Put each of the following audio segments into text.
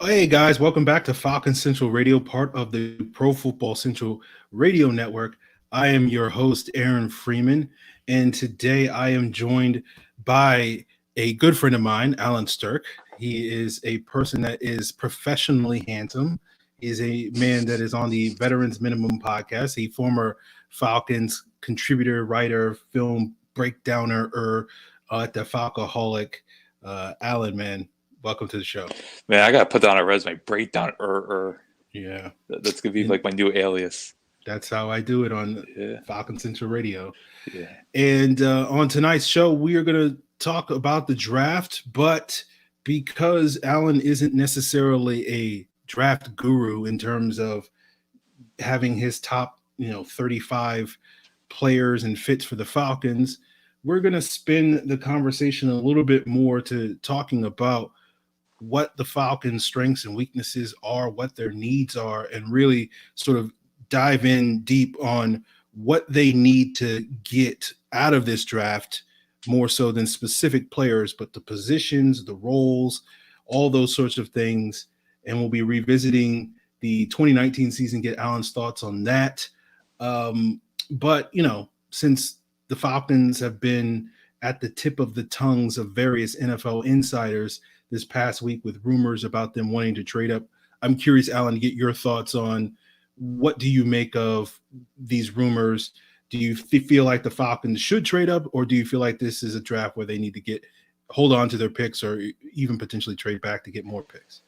Hey guys, welcome back to Falcon Central Radio, part of the Pro Football Central Radio Network. I am your host, Aaron Freeman, and today I am joined by a good friend of mine, Allen Strk. He is a person that is professionally handsome. He is a man that is on the Veterans Minimum podcast, a former Falcons contributor, writer, film breakdowner at the Falcoholic. Allen, man, welcome to the show. Man, I gotta put that on a resume. Breakdown. Yeah. That's gonna be And like my new alias. that's how I do it on Yeah, Falcon Central Radio. yeah. And on tonight's show, we are going to talk about the draft, but because Alan isn't necessarily a draft guru in terms of having his top, 35 players and fits for the Falcons, we're going to spin the conversation a little bit more to talking about what the Falcons' strengths and weaknesses are, what their needs are, and really sort of dive in deep on what they need to get out of this draft more so than specific players, but the positions, the roles, all those sorts of things. And we'll be revisiting the 2019 season, get Alan's thoughts on that. But, since the Falcons have been at the tip of the tongues of various NFL insiders this past week with rumors about them wanting to trade up, I'm curious, Alan, to get your thoughts on what do you make of these rumors? Do you feel like the Falcons should trade up, or do you feel like this is a draft where they need to hold on to their picks or even potentially trade back to get more picks?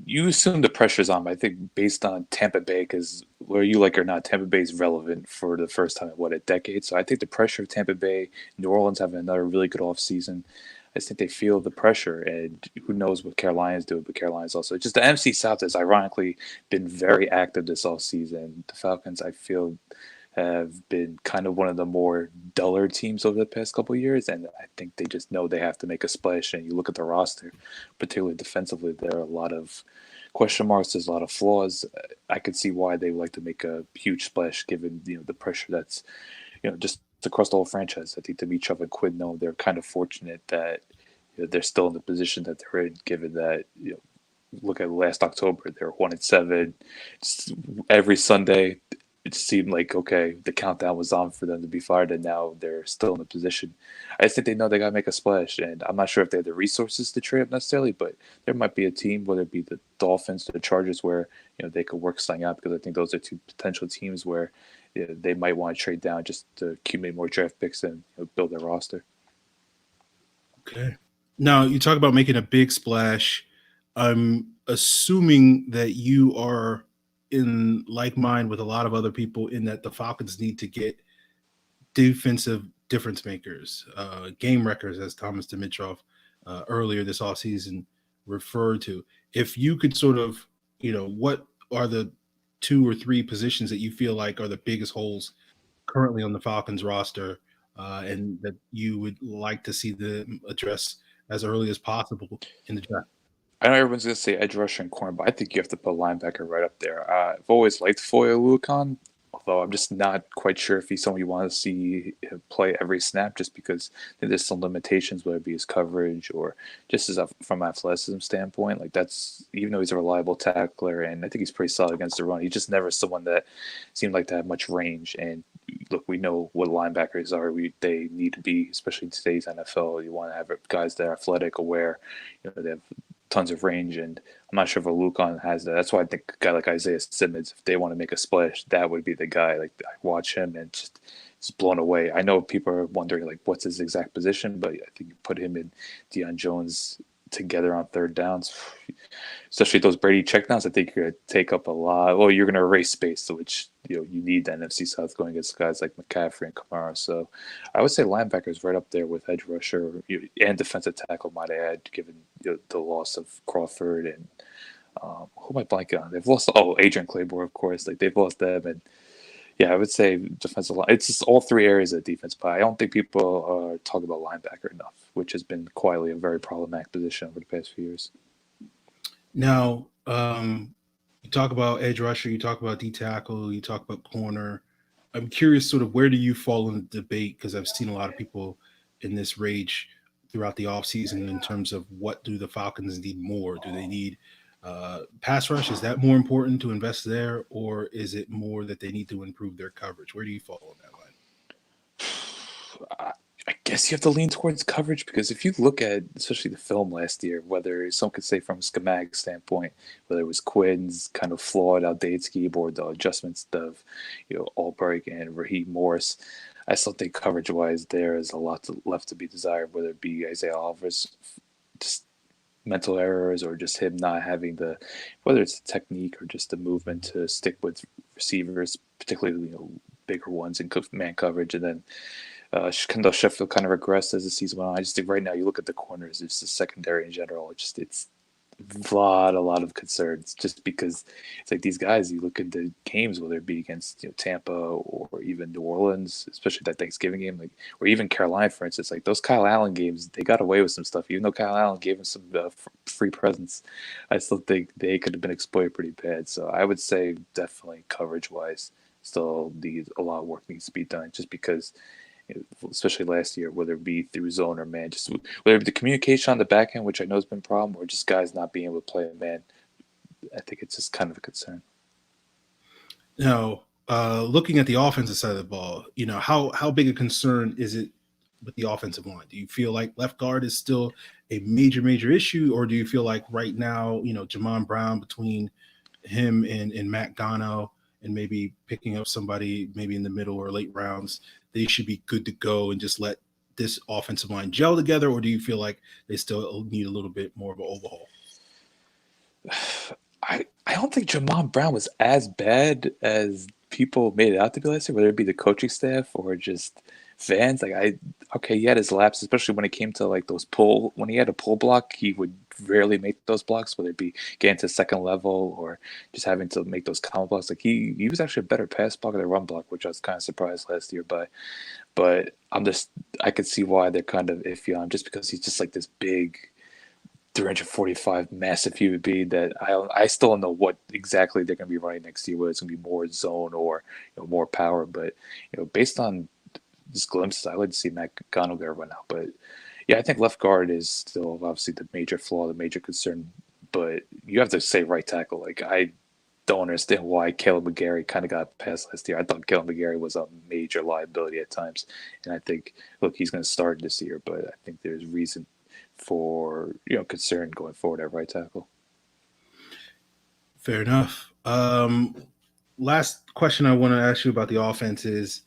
You assume the pressure's on, but I think based on Tampa Bay, because whether you like it or not, Tampa Bay is relevant for the first time in a decade. So I think the pressure of Tampa Bay, New Orleans having another really good offseason. I just think they feel the pressure, and who knows what Carolina's doing, but Carolina's also just the NFC South has ironically been very active this offseason. The Falcons, I feel, have been kind of one of the more duller teams over the past couple of years, and I think they just know they have to make a splash. And you look at the roster, particularly defensively, there are a lot of question marks. There's a lot of flaws. I could see why they would like to make a huge splash, given the pressure that's just across the whole franchise. I think Dimitrov and Quinn know they're kind of fortunate that they're still in the position that they're in, given that look at last October, they were 1-7. Every Sunday it seemed like okay, the countdown was on for them to be fired, and now they're still in the position. I just think they know they got to make a splash, and I'm not sure if they have the resources to trade up necessarily, but there might be a team, whether it be the Dolphins or the Chargers, where they could work something out, because I think those are two potential teams where they might want to trade down just to accumulate more draft picks and build their roster. Okay. Now, you talk about making a big splash. I'm assuming that you are in like mind with a lot of other people in that the Falcons need to get defensive difference makers, game wreckers, as Thomas Dimitrov earlier this offseason referred to. If you could sort of, what are the two or three positions that you feel like are the biggest holes currently on the Falcons roster, and that you would like to see them address as early as possible in the draft? I know everyone's going to say edge rusher and corner, but I think you have to put linebacker right up there. I've always liked Foye Oluokun, although I'm just not quite sure if he's someone you want to see him play every snap, just because there's some limitations, whether it be his coverage or just from an athleticism standpoint. Like that's, even though he's a reliable tackler and I think he's pretty solid against the run, he's just never someone that seemed like to have much range. And look, we know what linebackers are. They need to be, especially in today's NFL. You want to have guys that are athletic, aware. They have tons of range, and I'm not sure if Oluokun has that. That's why I think a guy like Isaiah Simmons, if they want to make a splash, that would be the guy. Like I watch him and just blown away. I know people are wondering like what's his exact position, but I think you put him and Deion Jones together on third downs, especially those Brady checkdowns. I think you're going to take up a lot. Well, you're going to erase space, which you need the NFC South going against guys like McCaffrey and Kamara. So I would say linebackers right up there with edge rusher and defensive tackle, might I add, given the loss of Crawford and who am I blanking on? They've lost Adrian Claymore, of course. Like they've lost them, and yeah, I would say defensive line. It's just all three areas of defense, but I don't think people are talking about linebacker enough, which has been quietly a very problematic position over the past few years. Now, you talk about edge rusher, you talk about D tackle, you talk about corner. I'm curious, sort of, where do you fall in the debate? Because I've seen a lot of people in this rage. throughout the offseason in terms of what do the Falcons need more? Do they need pass rush? Is that more important to invest there, or is it more that they need to improve their coverage? Where do you fall on that line? I guess you have to lean towards coverage because if you look at especially the film last year, whether some could say from a schematic standpoint, whether it was Quinn's kind of flawed, outdated scheme or the adjustments of Albright and Raheem Morris, I still think coverage wise there is a lot left to be desired. Whether it be Isaiah Alvarez, just mental errors or just him not having whether it's the technique or just the movement to stick with receivers, particularly bigger ones in man coverage, and then Kendall Sheffield kind of regressed as the season went on. I just think right now you look at the corners, it's the secondary in general. It's a lot of concerns just because it's like these guys. You look at the games, whether it be against Tampa or even New Orleans, especially that Thanksgiving game, like or even Carolina, for instance. Like those Kyle Allen games, they got away with some stuff. Even though Kyle Allen gave him some free presents, I still think they could have been exploited pretty bad. So I would say definitely coverage wise, still a lot of work needs to be done. Just because especially last year, whether it be through zone or man, just whether it be the communication on the back end, which I know has been a problem, or just guys not being able to play a man. I think it's just kind of a concern. Now, looking at the offensive side of the ball, how big a concern is it with the offensive line? Do you feel like left guard is still a major issue, or do you feel like right now, Jamon Brown between him and Matt Gano and maybe picking up somebody maybe in the middle or late rounds, they should be good to go and just let this offensive line gel together? Or do you feel like they still need a little bit more of an overhaul? I don't think Jamon Brown was as bad as people made it out to be last year, whether it be the coaching staff or just fans. He had his laps, especially when it came to like when he had a pull block, he would rarely make those blocks, whether it be getting to second level or just having to make those counter blocks. Like he was actually a better pass blocker than run block, which I was kind of surprised last year by. But I could see why they're kind of iffy on him just because he's just like this big 345 massive human being that I still don't know what exactly they're going to be running next year, whether it's going to be more zone or more power. But based on just glimpses, I would see Matt Gano get run out. But yeah, I think left guard is still obviously the major flaw, the major concern. But you have to say right tackle. Like I don't understand why Caleb McGarry kind of got passed last year. I thought Caleb McGarry was a major liability at times, and I think he's going to start this year, but I think there's reason for concern going forward at right tackle. Fair enough. Last question I want to ask you about the offense is,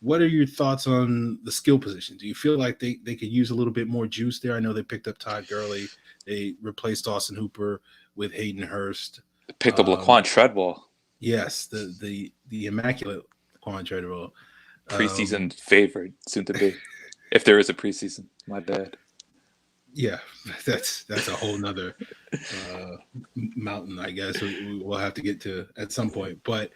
what are your thoughts on the skill position? Do you feel like they could use a little bit more juice there? I know they picked up Todd Gurley. They replaced Austin Hooper with Hayden Hurst. They picked up Laquan Treadwell. Yes, the immaculate Laquan Treadwell. Preseason favorite, soon to be. If there is a preseason, my bad. Yeah, that's a whole nother mountain, I guess we'll have to get to at some point. But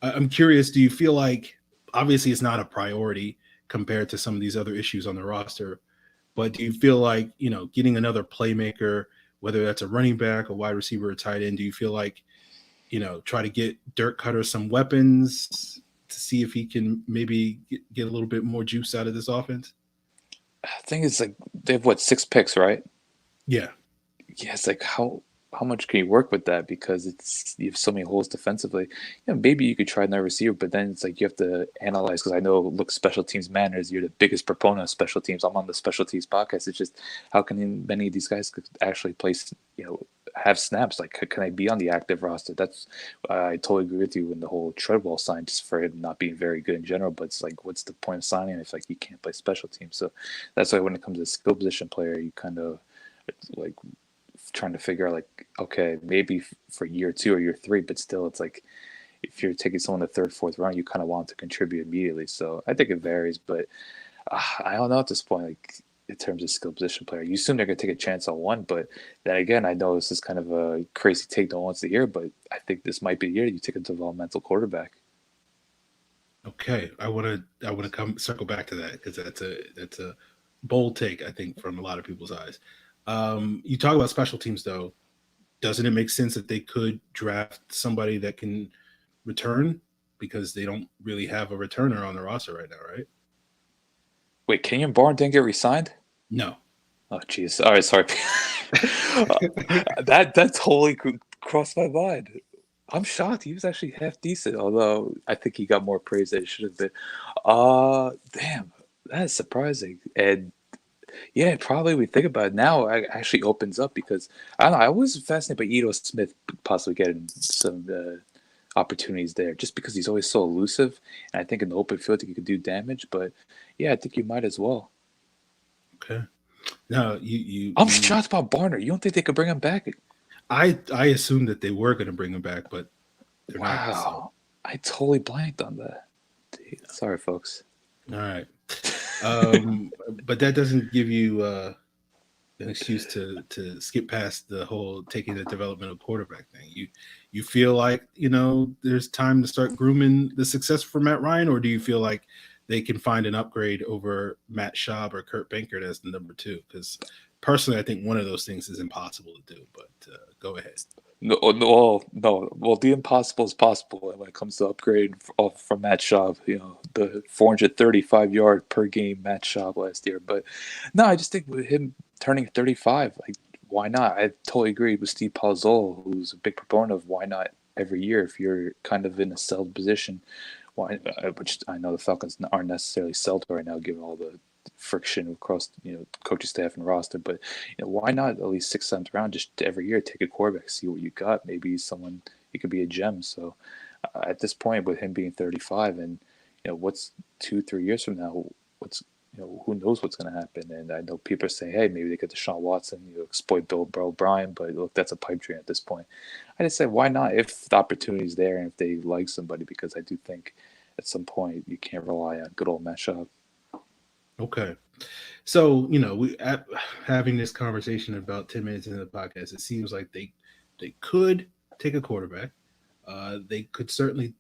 I'm curious, do you feel like, obviously it's not a priority compared to some of these other issues on the roster, but do you feel like, getting another playmaker, whether that's a running back, a wide receiver, or tight end, do you feel like, try to get Dirk Cutter some weapons to see if he can maybe get a little bit more juice out of this offense? I think it's like they have 6 picks, right? Yeah. Yeah, it's like how much can you work with that, because you have so many holes defensively. Maybe you could try another receiver, but then it's like you have to analyze, because I know special teams matters. You're the biggest proponent of special teams. I'm on the special teams podcast. It's just how can many of these guys could actually place have snaps? Like, can I be on the active roster? That's I totally agree with you in the whole Treadwell sign, just for him not being very good in general. But it's like, what's the point of signing if you can't play special teams? So that's why when it comes to skill position player, you kind of like trying to figure out okay, maybe for year 2 or year 3, but still it's like if you're taking someone in the 3rd, 4th round, you kind of want to contribute immediately. So I think it varies, but I don't know at this point, in terms of skill position player. You assume they're going to take a chance on one, but then again, I know this is kind of a crazy take no one wants to hear, but I think this might be the year you take a developmental quarterback. Okay, I want to circle back to that, because that's a bold take, I think, from a lot of people's eyes. You talk about special teams, though. Doesn't it make sense that they could draft somebody that can return, because they don't really have a returner on the roster right now, right? Wait, Kenyon Barnes didn't get re-signed? No. Oh, jeez. All right, sorry. That totally crossed my mind. I'm shocked. He was actually half decent, although I think he got more praise than he should have been. Damn, that is surprising. And yeah, probably we think about it now, it actually opens up because I don't know. I was fascinated by Ito Smith possibly getting some opportunities there, just because he's always so elusive, and I think in the open field he could do damage. But yeah, I think you might as well. Okay. No, you I'm you. shocked about Barner. You don't think they could bring him back? I assumed that they were going to bring him back, but they're not. So Wow, I totally blanked on that. Sorry, folks. all right. But that doesn't give you an excuse to skip past the whole taking the developmental quarterback thing. You feel like there's time to start grooming the successor for Matt Ryan, or do you feel like they can find an upgrade over Matt Schaub or Kurt Bankert as the number two? Because personally, I think one of those things is impossible to do. But go ahead. No, no, no. Well, the impossible is possible when it comes to upgrade from Matt Schaub. The 435-yard per game Matt Schaub last year. But no, I just think with him turning 35, like why not? I totally agree with Steve Palazzolo, who's a big proponent of why not every year if you're kind of in a settled position. Why? Which I know the Falcons aren't necessarily settled right now, given all the friction across coaching staff and roster. But why not at least 6th, 7th round, just every year take a quarterback, see what you got. Maybe someone it could be a gem. So at this point, with him being 35, and what's 2-3 years from now, what's who knows what's going to happen. And I know people are saying, hey, maybe they get Deshaun Watson, exploit Bill O'Brien, but look, that's a pipe dream at this point. I just say, why not if the opportunity is there and if they like somebody, because I do think at some point you can't rely on good old matchup. Okay. So, having this conversation about 10 minutes into the podcast, it seems like they could take a quarterback. They could certainly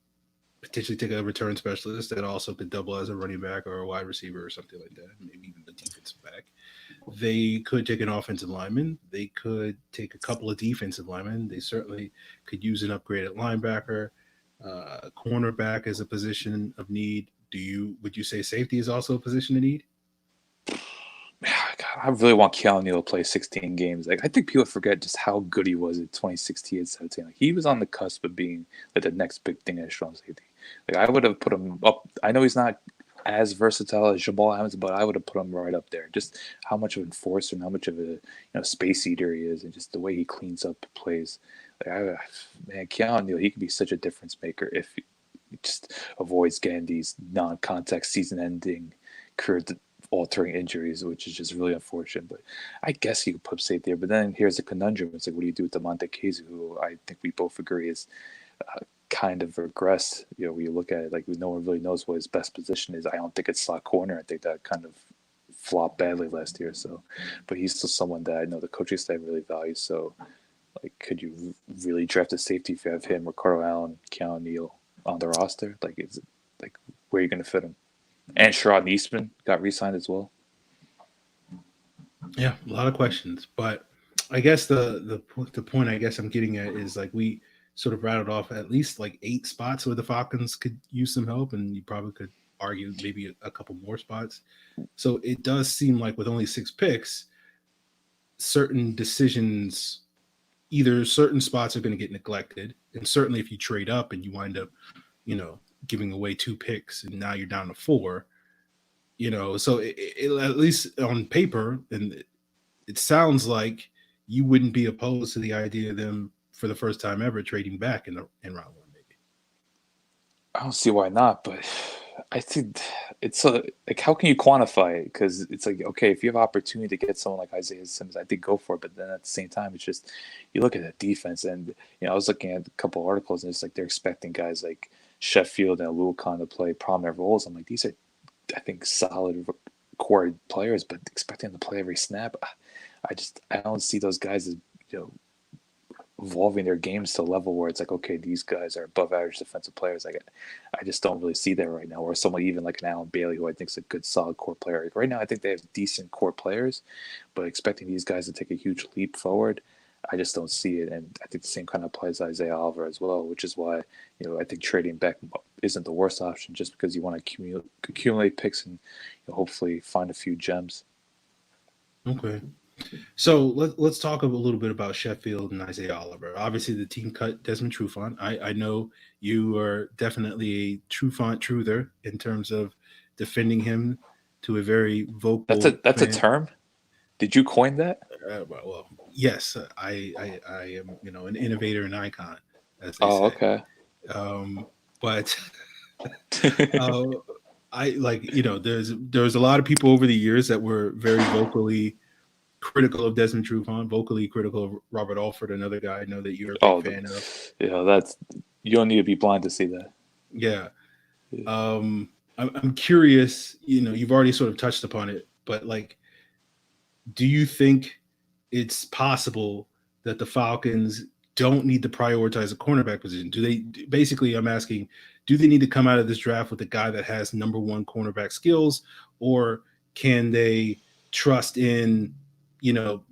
potentially take a return specialist that also could double as a running back or a wide receiver or something like that, maybe even a defensive back. They could take an offensive lineman. They could take a couple of defensive linemen. They certainly could use an upgraded linebacker. Cornerback is a position of need. Would you say safety is also a position of need? God, I really want Keanu Neal to play 16 games. Like I think people forget just how good he was in 2016 and 17. Like he was on the cusp of being like the next big thing at strong safety. Like I would have put him up. I know he's not as versatile as Jamal Adams, but I would have put him right up there. Just how much of an enforcer and how much of a space eater he is, and just the way he cleans up plays. Like man, Keanu Neal, he could be such a difference maker if he just avoids getting these non-contact season-ending career altering injuries, which is just really unfortunate. But I guess you could put safe there. But then here's the conundrum: it's like, what do you do with Demonte Casey, who I think we both agree is kind of regressed. When you look at it, like no one really knows what his best position is. I don't think it's slot corner. I think that kind of flopped badly last year. So, but he's still someone that I know the coaching staff really values. So, like, could you really draft a safety if you have him, Ricardo Allen, Keanu Neal on the roster? Like, is it like where are you going to fit him? And Sherrod Eastman got re-signed as well. Yeah, a lot of questions, but I guess the point I guess I'm getting at is like we sort of rattled off at least like 8 spots where the Falcons could use some help, and you probably could argue maybe a couple more spots. So it does seem like with only 6 picks, certain decisions, either certain spots are going to get neglected, and certainly if you trade up and you wind up, giving away 2 picks and now you're down to 4, so at least on paper, and it sounds like you wouldn't be opposed to the idea of them for the first time ever trading back in round 1, maybe. I don't see why not, but I think it's like how can you quantify it? Because it's like, okay, if you have opportunity to get someone like Isaiah Simmons, I think go for it. But then at the same time, it's just you look at that defense, and I was looking at a couple of articles, and it's like they're expecting guys like Sheffield and Lucan to play prominent roles. I'm like, these are, I think, solid core players, but expecting them to play every snap, I don't see those guys as evolving their games to a level where it's like, okay, these guys are above average defensive players. Like, I just don't really see that right now. Or someone even like an Allen Bailey, who I think is a good, solid core player. Like, right now, I think they have decent core players, but expecting these guys to take a huge leap forward, I just don't see it. And I think the same kind of applies to Isaiah Oliver as well, which is why, I think trading back isn't the worst option, just because you want to accumulate picks and hopefully find a few gems. Okay. So let's talk a little bit about Sheffield and Isaiah Oliver. Obviously, the team cut Desmond Trufant. I know you are definitely a Trufant truther in terms of defending him to a very vocal That's a fan. term. Did you coin that? Yes, I am an innovator and icon, as they Oh, say. okay. But uh, I like there's a lot of people over the years that were very vocally critical of Desmond Trufant, vocally critical of Robert Alford, another guy I know that you're a big Oh, fan of. that's you don't need to be blind to see that. Yeah. Yeah. I'm curious, you've already sort of touched upon it, but like, do you think it's possible that the Falcons don't need to prioritize a cornerback position? Do they basically, I'm asking, do they need to come out of this draft with a guy that has number one cornerback skills, or can they trust in,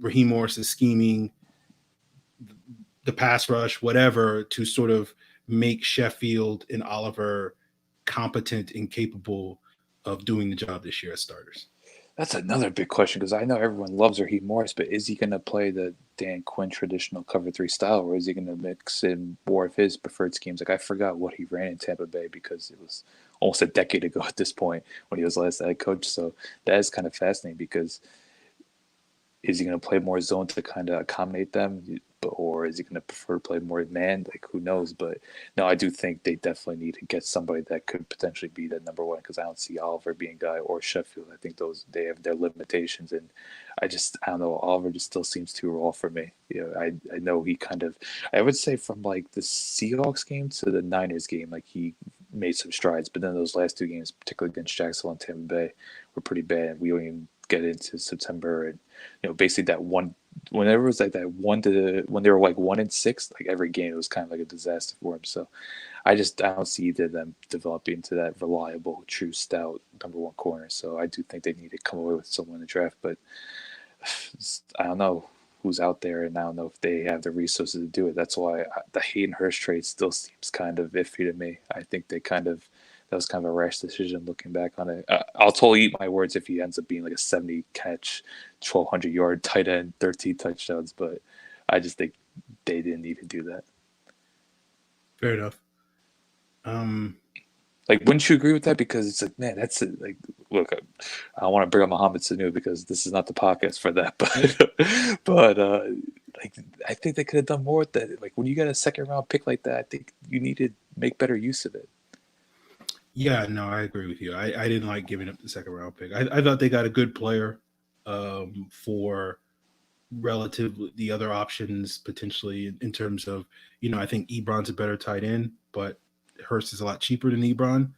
Raheem Morris's scheming, the pass rush, whatever, to sort of make Sheffield and Oliver competent and capable of doing the job this year as starters? That's another big question because I know everyone loves Raheem Morris, but is he going to play the Dan Quinn traditional cover three style, or is he going to mix in more of his preferred schemes? Like I forgot what he ran in Tampa Bay because it was almost a decade ago at this point when he was last head coach. So that is kind of fascinating because is he going to play more zone to kind of accommodate them, or is he going to prefer to play more man? Like who knows? But no, I do think they definitely need to get somebody that could potentially be the number one because I don't see Oliver being a guy or Sheffield. I think those they have their limitations, and I don't know. Oliver just still seems too raw for me. I know he kind of I would say from like the Seahawks game to the Niners game, like he made some strides, but then those last two games, particularly against Jacksonville and Tampa Bay, were pretty bad. And we don't even get into September and basically that one whenever it was like that when they were like 1-6, like every game it was kind of like a disaster for him. So I don't see either of them developing into that reliable, true stout number one corner. So I do think they need to come away with someone in the draft, but I don't know who's out there, and I don't know if they have the resources to do it. That's why the Hayden Hurst trade still seems kind of iffy to me. I think that was kind of a rash decision looking back on it. I'll totally eat my words if he ends up being like a 70 catch, 1,200-yard tight end, 13 touchdowns, but I just think they didn't need to do that. Fair enough. Um, Like, wouldn't you agree with that? Because it's like, man, that's it. Like, look, I don't want to bring up Mohamed Sanu because this is not the podcast for that, but like, I think they could have done more with that. Like, when you got a second round pick like that, I think you need to make better use of it. yeah, no, I agree with you. I didn't like giving up the second round pick. I thought they got a good player for relative the other options potentially in terms of, I think Ebron's a better tight end, but Hurst is a lot cheaper than Ebron.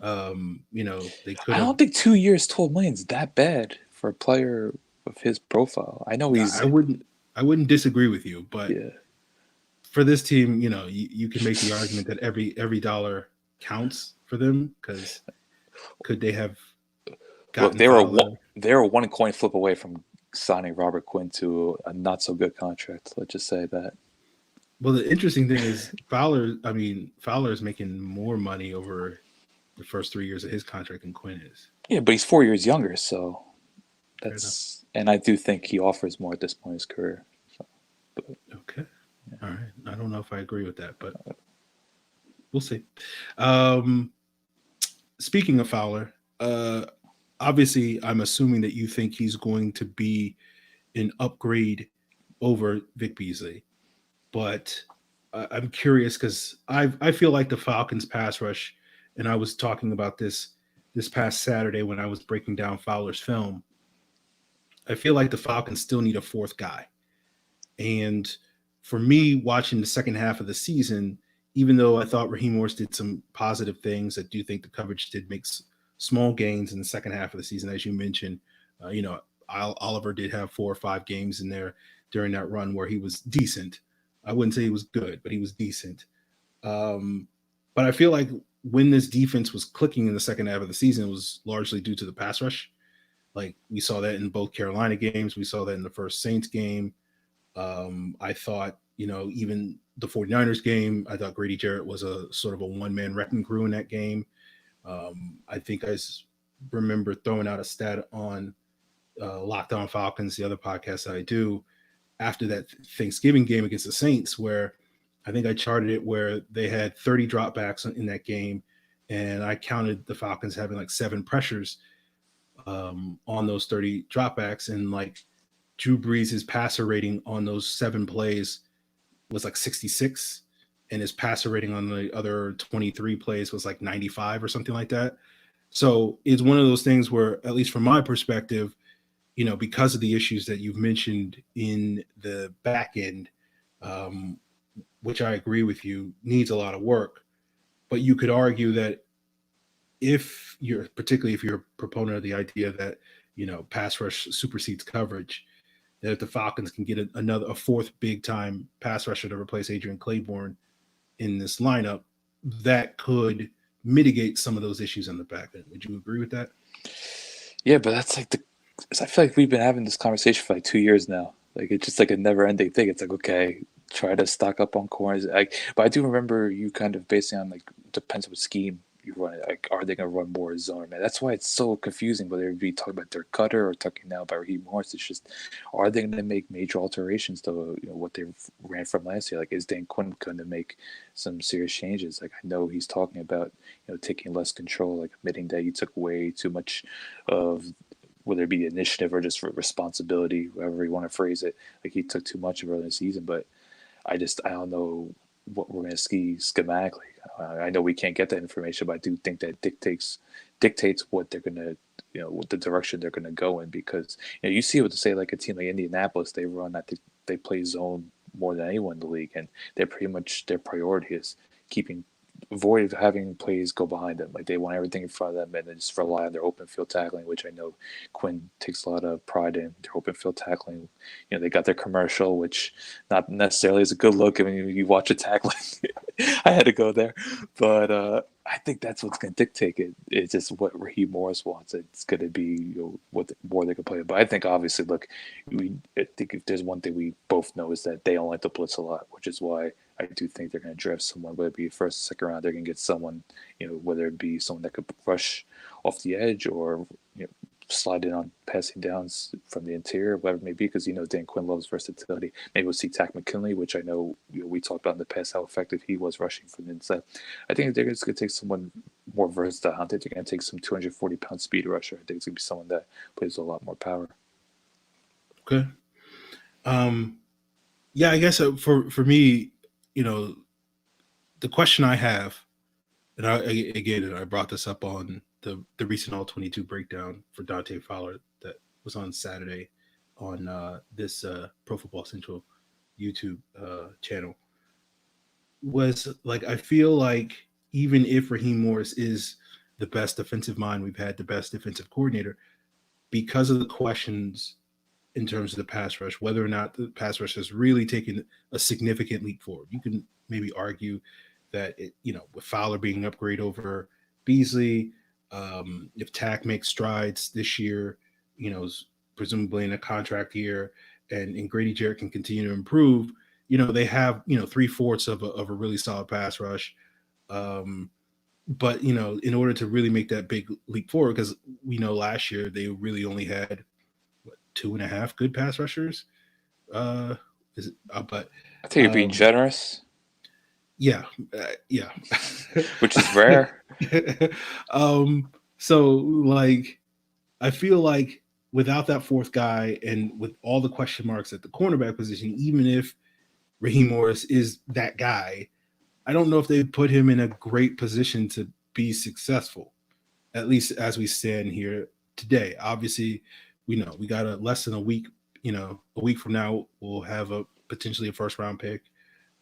They could I have. don't think 2 years, 12 million is that bad for a player of his profile. I know he's, I wouldn't disagree with you, but yeah. for this team, you can make the argument that every dollar counts for them because could they have Look, gotten Fowler? they were one coin flip away from signing Robert Quinn to a not so good contract. Let's just say that. Well, the interesting thing is Fowler. I mean, Fowler is making more money over the first 3 years of his contract than Quinn is. Yeah, but he's 4 years younger, so Fair enough. that's and I do think he offers more at this point in his career. So, but Okay. yeah. All right. I don't know if I agree with that, but we'll see. Um, Speaking of Fowler, obviously, I'm assuming that you think he's going to be an upgrade over Vic Beasley, but I'm curious because I feel like the Falcons pass rush, and I was talking about this past Saturday when I was breaking down Fowler's film. I feel like the Falcons still need a fourth guy. And for me, watching the second half of the season, even though I thought Raheem Morris did some positive things, I do think the coverage did make small gains in the second half of the season, as you mentioned. Oliver did have 4 or 5 games in there during that run where he was decent. I wouldn't say he was good, but he was decent. But I feel like when this defense was clicking in the second half of the season, it was largely due to the pass rush. Like we saw that in both Carolina games. We saw that in the first Saints game. I thought, even the 49ers game, I thought Grady Jarrett was a sort of a one-man wrecking crew in that game. I think remember throwing out a stat on Locked On Falcons, the other podcast that I do, after that Thanksgiving game against the Saints, where I think I charted it where they had 30 dropbacks in that game, and I counted the Falcons having like 7 pressures on those 30 dropbacks, and like Drew Brees' passer rating on those 7 plays was like 66, and his passer rating on the other 23 plays was like 95 or something like that. So it's one of those things where, at least from my perspective, because of the issues that you've mentioned in the back end, which I agree with you, needs a lot of work. But you could argue that particularly if you're a proponent of the idea that, pass rush supersedes coverage, that if the Falcons can get a fourth big time pass rusher to replace Adrian Claiborne in this lineup, that could mitigate some of those issues on the back end. Would you agree with that? Yeah, but that's like I feel like we've been having this conversation for like 2 years now. Like it's just like a never ending thing. It's like, okay, try to stock up on corners. But I do remember you kind of basing on like depends on what scheme you run. Like, are they going to run more zone? Man, that's why it's so confusing. Whether it be talking about their cutter or talking now about Raheem Morris, it's just, are they going to make major alterations to what they ran from last year? Like, is Dan Quinn going to make some serious changes? Like, I know he's talking about taking less control, like admitting that he took way too much of, whether it be initiative or just for responsibility, however you want to phrase it. Like he took too much of early in the season, but I don't know what we're going to see schematically. I know we can't get that information, but I do think that dictates what they're going to, what the direction they're going to go in, because you see what to say, like a team like Indianapolis, they run, I think they play zone more than anyone in the league, and they're pretty much, their priority is avoid of having plays go behind them. Like they want everything in front of them and then just rely on their open field tackling, which I know Quinn takes a lot of pride in, their open field tackling. They got their commercial, which not necessarily is a good look. I mean, you watch a tackling. I had to go there. But I think that's what's going to dictate it. It's just what Raheem Morris wants. It's going to be what more they can play. But I think obviously, look, I think if there's one thing we both know is that they don't like to blitz a lot, which is why I do think they're going to draft someone, whether it be first or second round, they're going to get someone, whether it be someone that could rush off the edge or slide in on passing downs from the interior, whatever it may be, because Dan Quinn loves versatility. Maybe we'll see Tack McKinley, which I know we talked about in the past how effective he was rushing from the inside. I think they're just going to take someone more versatile. I don't think they're going to take some 240-pound speed rusher. I think it's going to be someone that plays a lot more power. Okay. Yeah, I guess for me, the question I have, and I brought this up on the recent All-22 breakdown for Dante Fowler that was on Saturday on this Pro Football Central YouTube channel, was like, I feel like even if Raheem Morris is the best defensive mind we've had, the best defensive coordinator, because of the questions in terms of the pass rush, whether or not the pass rush has really taken a significant leap forward. You can maybe argue that with Fowler being an upgrade over Beasley, if Tack makes strides this year, presumably in a contract year, and Grady Jarrett can continue to improve, they have 3/4 of a really solid pass rush. But in order to really make that big leap forward, because we know last year they really only had 2.5 good pass rushers. But I think you're being generous. Yeah. Which is rare. So like, I feel like without that fourth guy and with all the question marks at the cornerback position, even if Raheem Morris is that guy, I don't know if they put him in a great position to be successful, at least as we stand here today. Obviously, we know we got less than a week. A week from now, we'll have potentially a first round pick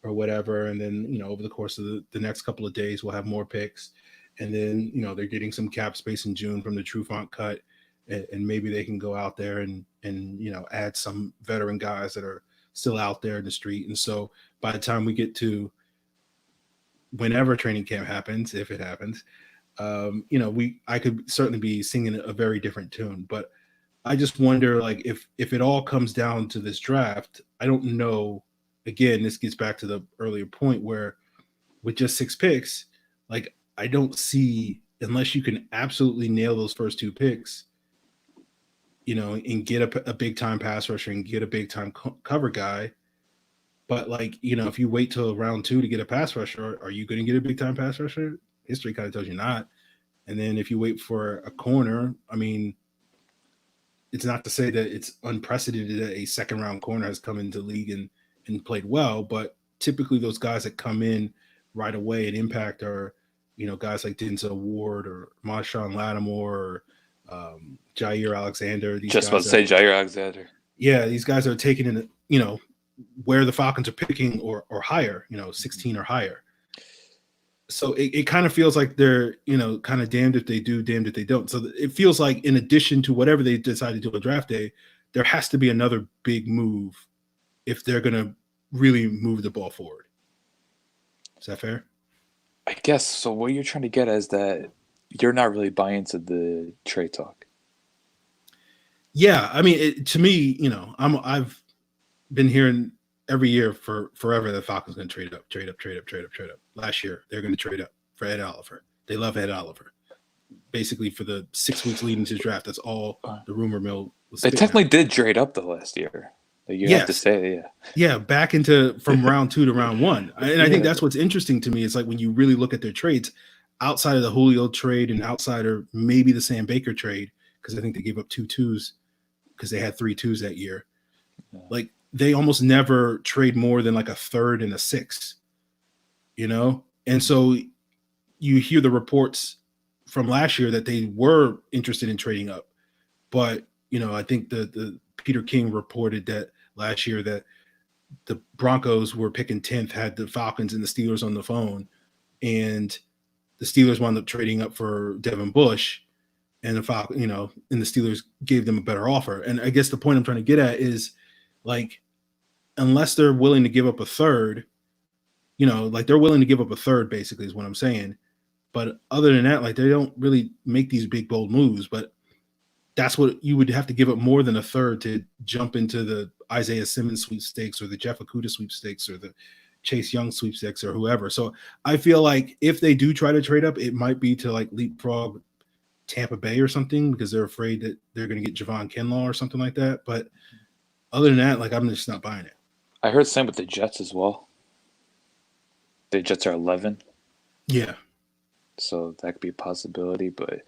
or whatever. And then, over the course of the next couple of days, we'll have more picks. And then, they're getting some cap space in June from the Trufant cut. And maybe they can go out there and add some veteran guys that are still out there in the street. And so by the time we get to whenever training camp happens, if it happens, I could certainly be singing a very different tune. But I just wonder, like, if it all comes down to this draft, I don't know. Again, this gets back to the earlier point where with just 6 picks, like, I don't see, unless you can absolutely nail those first 2 picks, and get a big time pass rusher and get a big time cover guy. But like, if you wait till round 2 to get a pass rusher, are you going to get a big time pass rusher? History kind of tells you not. And then if you wait for a corner, I mean, it's not to say that it's unprecedented that a second round corner has come into the league and played well, but typically those guys that come in right away and impact are, guys like Denzel Ward or Marshawn Lattimore or Jair Alexander. These just guys about to say Jair Alexander. Yeah, these guys are taken in, where the Falcons are picking or higher, 16 or higher. So it kind of feels like they're, kind of damned if they do, damned if they don't. So it feels like in addition to whatever they decide to do on draft day, there has to be another big move if they're going to really move the ball forward. Is that fair? I guess. So what you're trying to get at is that you're not really buying into the trade talk. Yeah. I mean, to me, I've been hearing every year for forever that Falcons going to trade up. Last year, they're going to trade up for Ed Oliver. They love Ed Oliver. Basically, for the 6 weeks leading to the draft, that's all the rumor mill was. They technically did trade up the last year. You have to say, yeah. Yeah, back from round 2 to round 1. And I think that's what's interesting to me. It's like when you really look at their trades, outside of the Julio trade and outside of maybe the Sam Baker trade, because I think they gave up 2 2s because they had 3 2s that year. Yeah. Like, they almost never trade more than like a third and a sixth, And so you hear the reports from last year that they were interested in trading up. But, I think the Peter King reported that last year that the Broncos were picking 10th, had the Falcons and the Steelers on the phone, and the Steelers wound up trading up for Devin Bush, and the Falcons, and the Steelers gave them a better offer. And I guess the point I'm trying to get at is, like, unless they're willing to give up a third, like they're willing to give up a third, basically, is what I'm saying. But other than that, like, they don't really make these big, bold moves. But that's what you would have to give up more than a third to jump into the Isaiah Simmons sweepstakes or the Jeff Okudah sweepstakes or the Chase Young sweepstakes or whoever. So I feel like if they do try to trade up, it might be to like leapfrog Tampa Bay or something because they're afraid that they're going to get Javon Kinlaw or something like that. But other than that, like, I'm just not buying it. I heard the same with the Jets as well. The Jets are 11. Yeah. So that could be a possibility. But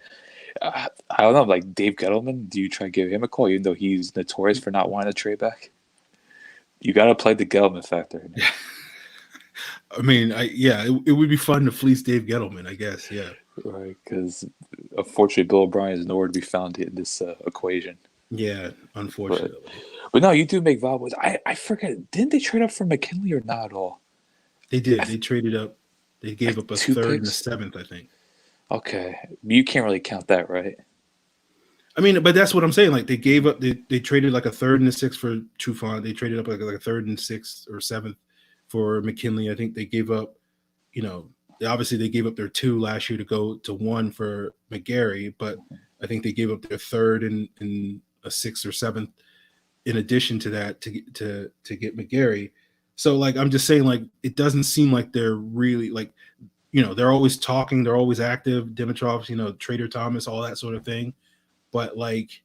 I don't know, like Dave Gettleman, do you try to give him a call, even though he's notorious for not wanting to trade back? You got to play the Gettleman factor. Yeah. I mean, it would be fun to fleece Dave Gettleman, I guess. Yeah. Right, because unfortunately, Bill O'Brien is nowhere to be found in this equation. Yeah, unfortunately. But no, you do make valuables. I forget. Didn't they trade up for McKinley or not at all? They did. They traded up. They gave up a third and a seventh, I think. Okay. You can't really count that, right? I mean, but that's what I'm saying. Like, they gave up. They traded like a third and a sixth for Trufant. They traded up like a third and sixth or seventh for McKinley. I think they gave up, obviously they gave up their 2 last year to go to 1 for McGarry, but I think they gave up their third and a 6th or 7th in addition to that to get McGarry. So, like, I'm just saying, like, it doesn't seem like they're really, like, they're always talking, they're always active, Dimitrov, Trader Thomas, all that sort of thing. But, like,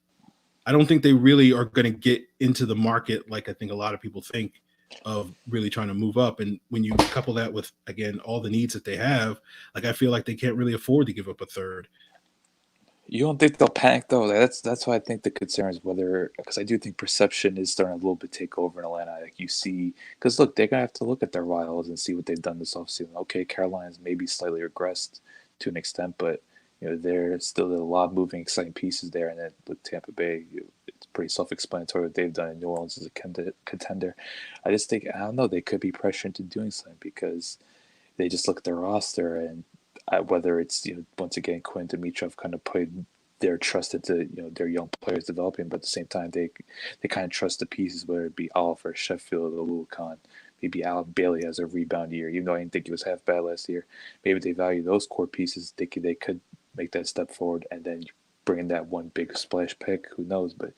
I don't think they really are going to get into the market like I think a lot of people think of really trying to move up. And when you couple that with, again, all the needs that they have, like, I feel like they can't really afford to give up a third. You don't think they'll panic, though? That's why I think the concern is whether, because I do think perception is starting a little bit take over in Atlanta. Like, you see, because look, they're going to have to look at their rivals and see what they've done this offseason. Okay, Carolina's maybe slightly regressed to an extent, but there's still a lot of moving, exciting pieces there. And then with Tampa Bay, it's pretty self-explanatory what they've done in New Orleans as a contender. I just think, I don't know, they could be pressured into doing something because they just look at their roster and whether it's, once again, Quinn Dimitrov kind of put their trust into, their young players developing, but at the same time, they kind of trust the pieces, whether it be Oliver, Sheffield, or Lucan. Maybe Alan Bailey has a rebound year, even though I didn't think he was half bad last year. Maybe they value those core pieces. They could make that step forward and then bring in that one big splash pick. Who knows? But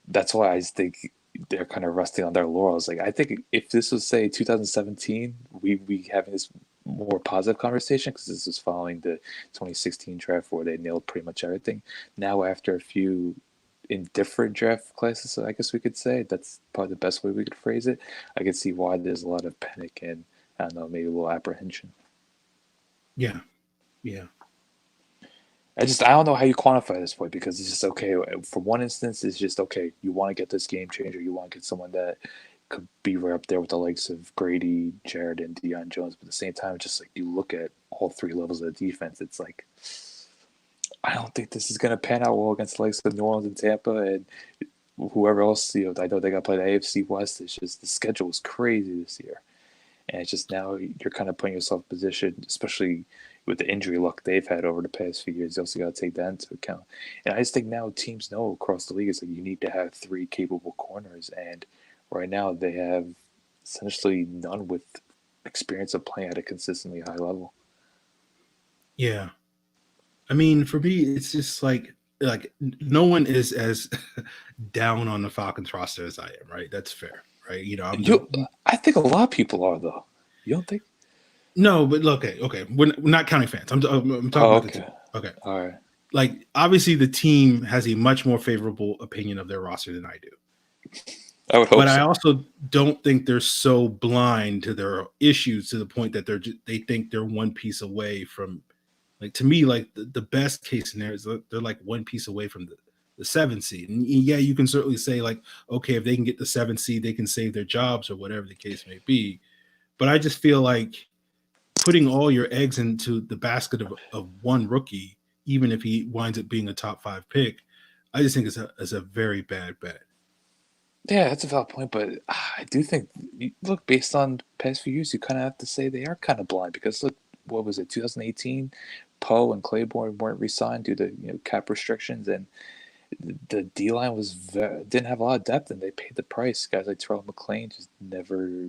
that's why I just think they're kind of resting on their laurels. Like, I think if this was, say, 2017, we having this more positive conversation because this is following the 2016 draft where they nailed pretty much everything. Now, after a few in different draft classes, I guess we could say. That's probably the best way we could phrase it. I can see why there's a lot of panic and, I don't know, maybe a little apprehension. Yeah, yeah, I don't know how you quantify this point because it's just okay. For one instance, it's just okay. You want to get this game changer. You want to get someone that could be right up there with the likes of Grady, Jared, and Deion Jones. But at the same time, it's just like you look at all three levels of the defense. It's like I don't think this is going to pan out well against the likes of New Orleans and Tampa and whoever else. I know they got to play the AFC West. It's just the schedule was crazy this year. And it's just now you're kind of putting yourself in position, especially with the injury luck they've had over the past few years. You also got to take that into account. And I just think now teams know across the league is like you need to have three capable corners. And right now they have essentially none with experience of playing at a consistently high level. yeah. I mean, for me, it's just like no one is as down on the Falcons roster as I am, right? That's fair, right? You know, I think a lot of people are though. You don't think? no, but okay. We're not counting fans. I'm talking about the team. Okay, All right. like obviously the team has a much more favorable opinion of their roster than I do. I would hope But so. I also don't think they're so blind to their issues to the point that they think they're one piece away from, like, to me, like the best case scenario is they're like one piece away from the 7th seed. And yeah, you can certainly say like, okay, if they can get the 7th seed, they can save their jobs or whatever the case may be. But I just feel like putting all your eggs into the basket of one rookie, even if he winds up being a top 5 pick, I just think is a very bad bet. Yeah, that's a valid point, but I do think, look, based on the past few years, you kind of have to say they are kind of blind because look, what was it, 2018? Poe and Claiborne weren't re-signed due to cap restrictions, and the D line didn't have a lot of depth, and they paid the price. Guys like Terrell McClain just never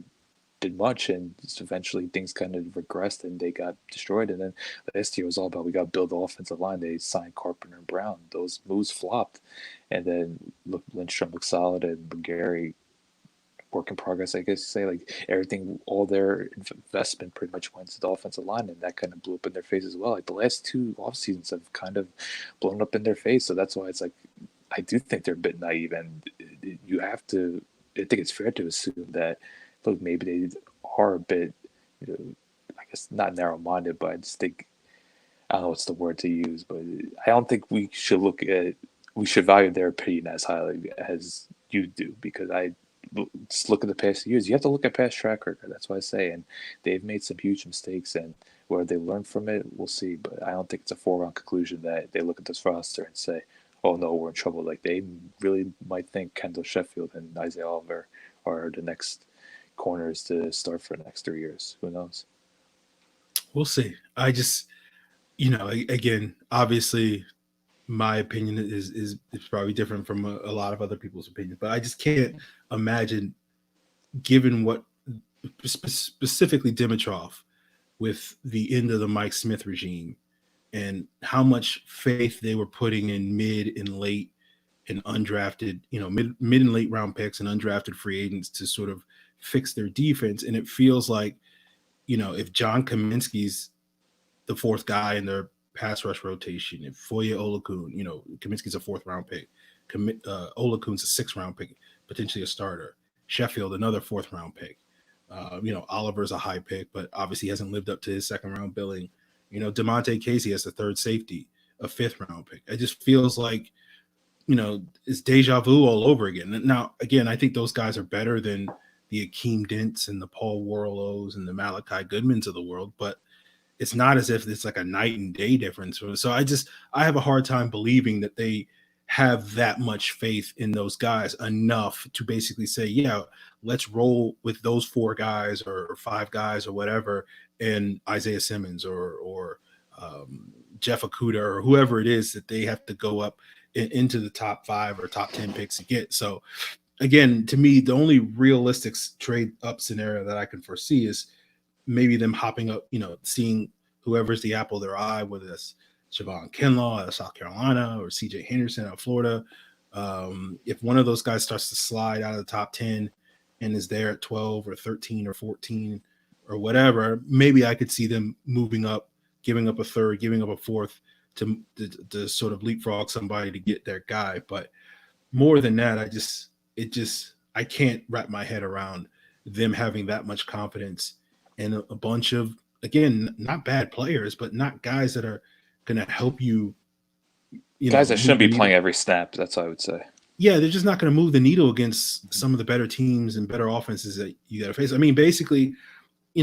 did much, and just eventually things kind of regressed and they got destroyed. And then last year was all about we got to build the offensive line. They signed Carpenter and Brown. Those moves flopped, and then look, Lindstrom looked solid, and Gary work in progress, I guess you say. Like everything, all their investment pretty much went to the offensive line, and that kind of blew up in their face as well. Like the last two off seasons have kind of blown up in their face, so that's why it's like I do think they're a bit naive, and you have to. I think it's fair to assume that look, maybe they are a bit, I guess not narrow-minded, but I just think I don't know what's the word to use, but I don't think we should value their opinion as highly as you do because I just look at the past years. You have to look at past track record. That's what I say, and they've made some huge mistakes, and where they learn from it, we'll see. But I don't think it's a foregone conclusion that they look at this roster and say, "Oh no, we're in trouble." Like they really might think Kendall Sheffield and Isaiah Oliver are the next corners to start for the next 3 years. Who knows? We'll see. I just, again, obviously my opinion is probably different from a lot of other people's opinions, but I just can't imagine, given what specifically Dimitrov with the end of the Mike Smith regime and how much faith they were putting in mid and late and undrafted, mid and late round picks and undrafted free agents to sort of fix their defense. And it feels like, if John Kaminsky's the 4th guy in their pass rush rotation, if Foye Olakun, Kaminsky's a 4th round pick, Olakun's a 6th round pick, potentially a starter, Sheffield, another 4th round pick. Oliver's a high pick, but obviously hasn't lived up to his 2nd round billing. DeMonte Casey has the 3rd safety, a 5th round pick. It just feels like, it's deja vu all over again. Now, again, I think those guys are better than the Akeem Dents and the Paul Warlows and the Malachi Goodmans of the world, but it's not as if it's like a night and day difference. So I have a hard time believing that they have that much faith in those guys enough to basically say, yeah, let's roll with those 4 guys or 5 guys or whatever, and Isaiah Simmons or Jeff Okuda or whoever it is that they have to go up into the top 5 or top 10 picks to get. So again, to me, the only realistic trade up scenario that I can foresee is maybe them hopping up, seeing whoever's the apple of their eye, whether that's Javon Kinlaw out of South Carolina or CJ Henderson out of Florida. If one of those guys starts to slide out of the top 10 and is there at 12 or 13 or 14 or whatever, maybe I could see them moving up, giving up a 3rd, giving up a 4th to sort of leapfrog somebody to get their guy. But more than that, I can't wrap my head around them having that much confidence in a bunch of, again, not bad players, but not guys that are going to help you, Guys that move shouldn't the be needle. playing every snap. That's what I would say. Yeah, they're just not going to move the needle against some of the better teams and better offenses that you got to face. I mean, basically,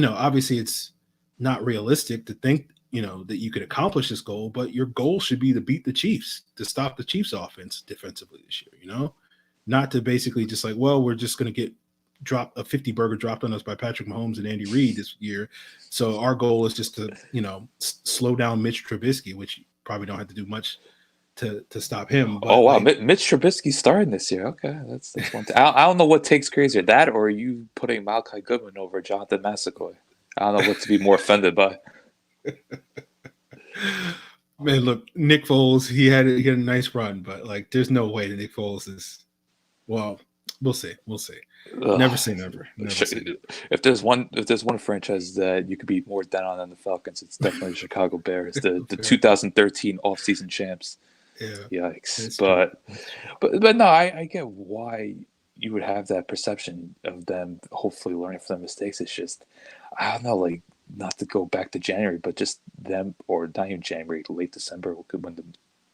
obviously it's not realistic to think, that you could accomplish this goal, but your goal should be to beat the Chiefs, to stop the Chiefs offense defensively this year, not to basically just like, well, we're just going to get a 50 burger dropped on us by Patrick Mahomes and Andy Reid this year. So our goal is just to, slow down Mitch Trubisky, which you probably don't have to do much to stop him. But oh wow, Mitch Trubisky starting this year. Okay, that's one thing. I don't know what takes crazier, that or you putting Malachi Goodman over Jonathan Massaquoi. I don't know what to be more offended by. Man, look, Nick Foles, he had a nice run, but like, there's no way that Nick Foles is. Well, we'll see. Never say never. If there's one franchise that you could be more down on than the Falcons, it's definitely the Chicago Bears, the 2013 offseason champs. Yeah. Yikes! But no, I get why you would have that perception of them hopefully learning from their mistakes. It's just, I don't know, like, not to go back to January, but just them, or not even January, late December when the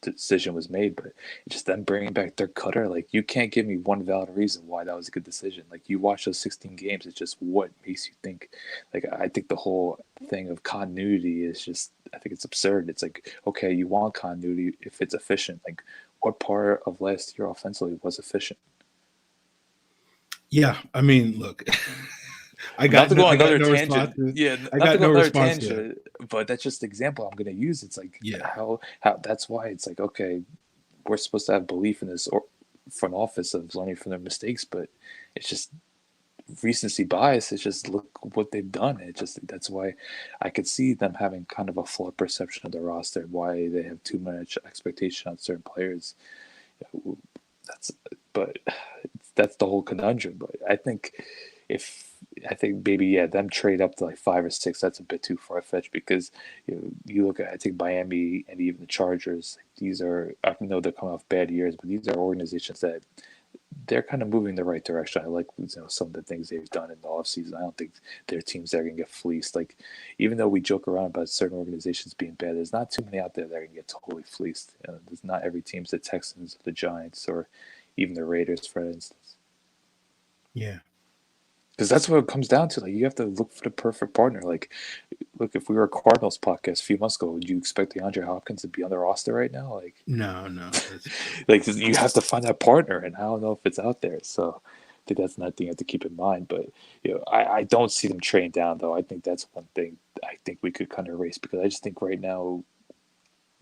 decision was made, but just them bringing back Dirk Cutter. Like, you can't give me one valid reason why that was a good decision. Like, you watch those 16 games, it's just what makes you think. Like, I think the whole thing of continuity is just, I think it's absurd. It's like, okay, you want continuity if it's efficient. Like, what part of last year offensively was efficient? Yeah, I mean, look, I got no tangent. Yeah, not to go another tangent, but that's just the example I'm going to use. It's like, how that's why it's like, okay, we're supposed to have belief in this front office of learning from their mistakes, but it's just recency bias. It's just, look what they've done. It just, that's why I could see them having kind of a flawed perception of the roster, why they have too much expectation on certain players. That's the whole conundrum. But I think maybe them trade up to like 5 or 6. That's a bit too far fetched, because you look at, I think, Miami and even the Chargers. These are, I know they're coming off bad years, but these are organizations that they're kind of moving in the right direction. I like some of the things they've done in the offseason. I don't think they're teams that are going to get fleeced. Like, even though we joke around about certain organizations being bad, there's not too many out there that are going to get totally fleeced. There's not every team's the Texans, the Giants, or even the Raiders, for instance. Yeah. Because that's what it comes down to. Like, you have to look for the perfect partner. Like, look, if we were a Cardinals podcast a few months ago, would you expect DeAndre Hopkins to be on the roster right now? Like, no. Like, you have to find that partner, and I don't know if it's out there. So I think that's another thing you have to keep in mind. But I don't see them trading down, though. I think that's one thing I think we could kind of erase, because I just think right now,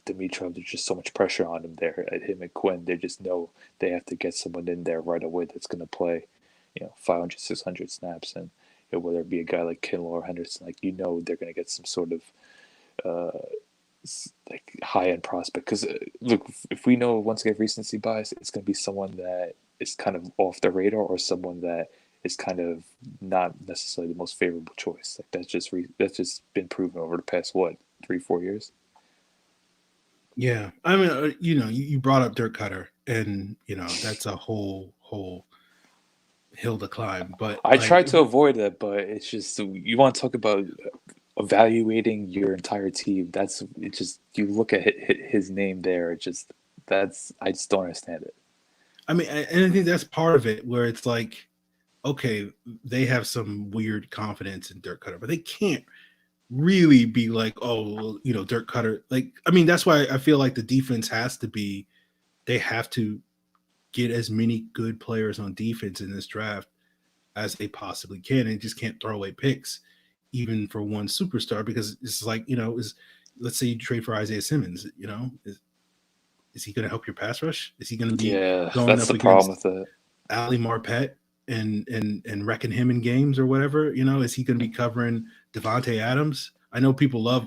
Dimitrov, there's just so much pressure on him there, at him and Quinn. They just know they have to get someone in there right away that's going to play 500, 600 snaps, and whether it be a guy like Kittle or Henderson, like, they're going to get some sort of like high-end prospect. Because look, if we know, once again, recency bias, it's going to be someone that is kind of off the radar, or someone that is kind of not necessarily the most favorable choice. Like, that's just been proven over the past 3-4 years. Yeah, I mean, you brought up Dirk Cutter, and that's a whole hill to climb. But I tried to avoid it, but it's just, you want to talk about evaluating your entire team. You look at his name there. I just don't understand it. I mean, and I think that's part of it, where it's like, okay, they have some weird confidence in Dirk Cutter, but they can't really be like, oh, Dirk Cutter. Like, I mean, that's why I feel like the defense they have to get as many good players on defense in this draft as they possibly can, and just can't throw away picks, even for one superstar, because it's like, let's say you trade for Isaiah Simmons, is he going to help your pass rush? Is he going to be going that's up the against problem with it. Ali Marpet and wrecking him in games or whatever? Is he going to be covering Devontae Adams? I know people love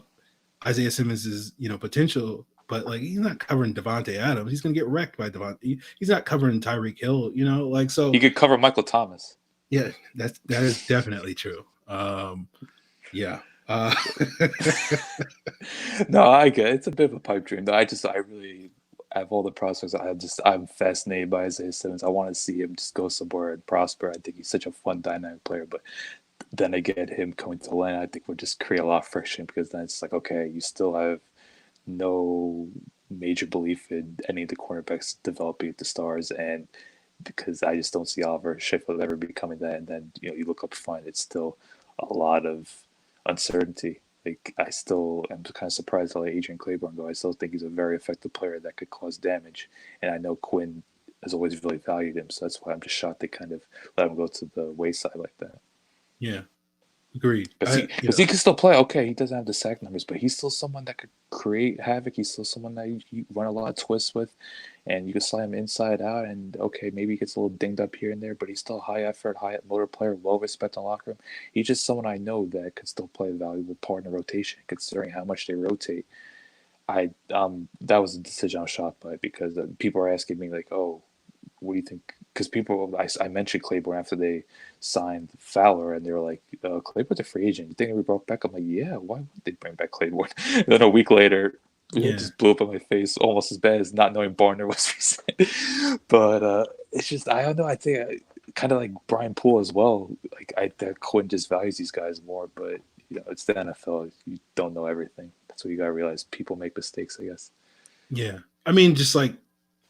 Isaiah Simmons' potential, but like, he's not covering Devontae Adams. He's going to get wrecked by Devontae. He's not covering Tyreek Hill. So he could cover Michael Thomas. Yeah, that is definitely true. Yeah. No, I get it. It's a bit of a pipe dream, though. I out of all the prospects, I'm fascinated by Isaiah Simmons. I want to see him just go somewhere and prosper. I think he's such a fun, dynamic player. But then again, him coming to Atlanta, I think would just create a lot of friction because then it's like, okay, you still have no major belief in any of the cornerbacks developing at the stars, and because I just don't see Oliver Sheffield ever becoming that. And then you look up front, it's still a lot of uncertainty. Like I still am kind of surprised to let Adrian Claiborne go. I still think he's a very effective player that could cause damage, and I know Quinn has always really valued him, so that's why I'm just shocked they kind of let him go to the wayside like that. Yeah, agreed. Because he can still play. Okay, he doesn't have the sack numbers, but he's still someone that could create havoc. He's still someone that you run a lot of twists with, and you can slide him inside out. And okay, maybe he gets a little dinged up here and there, but he's still a high effort, high motor player, well respected in the locker room. He's just someone I know that could still play a valuable part in the rotation, considering how much they rotate. That was a decision I was shocked by because people are asking me like, oh, what do you think? Because I mentioned Claiborne after they signed Fowler, and they were like, Claiborne's a free agent. You think we brought back? I'm like, yeah, why would they bring back Claiborne? And then a week later, it just blew up in my face, almost as bad as not knowing Barner was resigned. But it's just, I don't know. I think kind of like Brian Poole as well. Like, that Quinn just values these guys more, but it's the NFL. You don't know everything. That's what you got to realize. People make mistakes, I guess. Yeah. I mean, just like,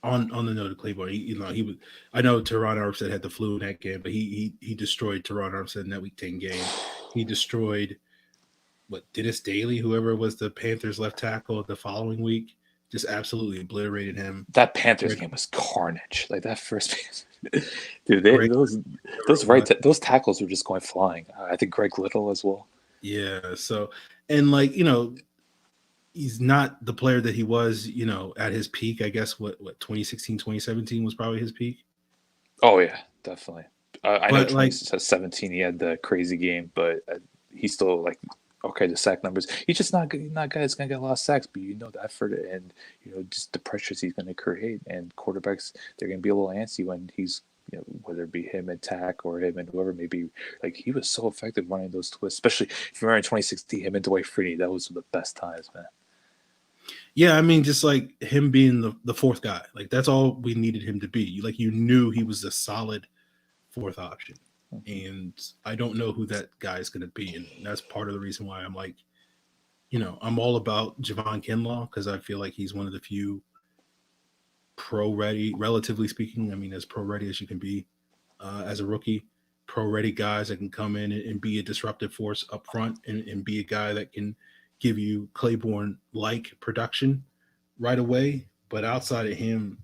on the note of Claiborne, he was. I know Teron Armstead had the flu in that game, but he destroyed Teron Armstead in that Week 10 game. He destroyed Dennis Daly, whoever was the Panthers left tackle the following week, just absolutely obliterated him. That Panthers game was carnage. Like that first, dude, those tackles were just going flying. I think Greg Little as well. Yeah. So, and he's not the player that he was, at his peak. I guess what 2016, 2017 was probably his peak. Oh yeah, definitely. I know 2017 he had the crazy game, but he's still okay, the sack numbers. He's just not good. Not a guy that's gonna get a lot of sacks, but the effort and just the pressures he's gonna create. And quarterbacks, they're gonna be a little antsy when he's whether it be him and Tack or him and whoever may be. Like he was so effective running those twists, especially if you remember in 2016, him and Dwight Freeney. That was the best times, man. Yeah, I mean, just like him being the fourth guy, like that's all we needed him to be. Like you knew he was a solid fourth option, and I don't know who that guy is going to be, and that's part of the reason why I'm like, I'm all about Javon Kinlaw because I feel like he's one of the few pro-ready, relatively speaking. I mean, as pro-ready as you can be as a rookie, pro-ready guys that can come in and be a disruptive force up front and be a guy that can give you Claiborne-like production right away. But outside of him,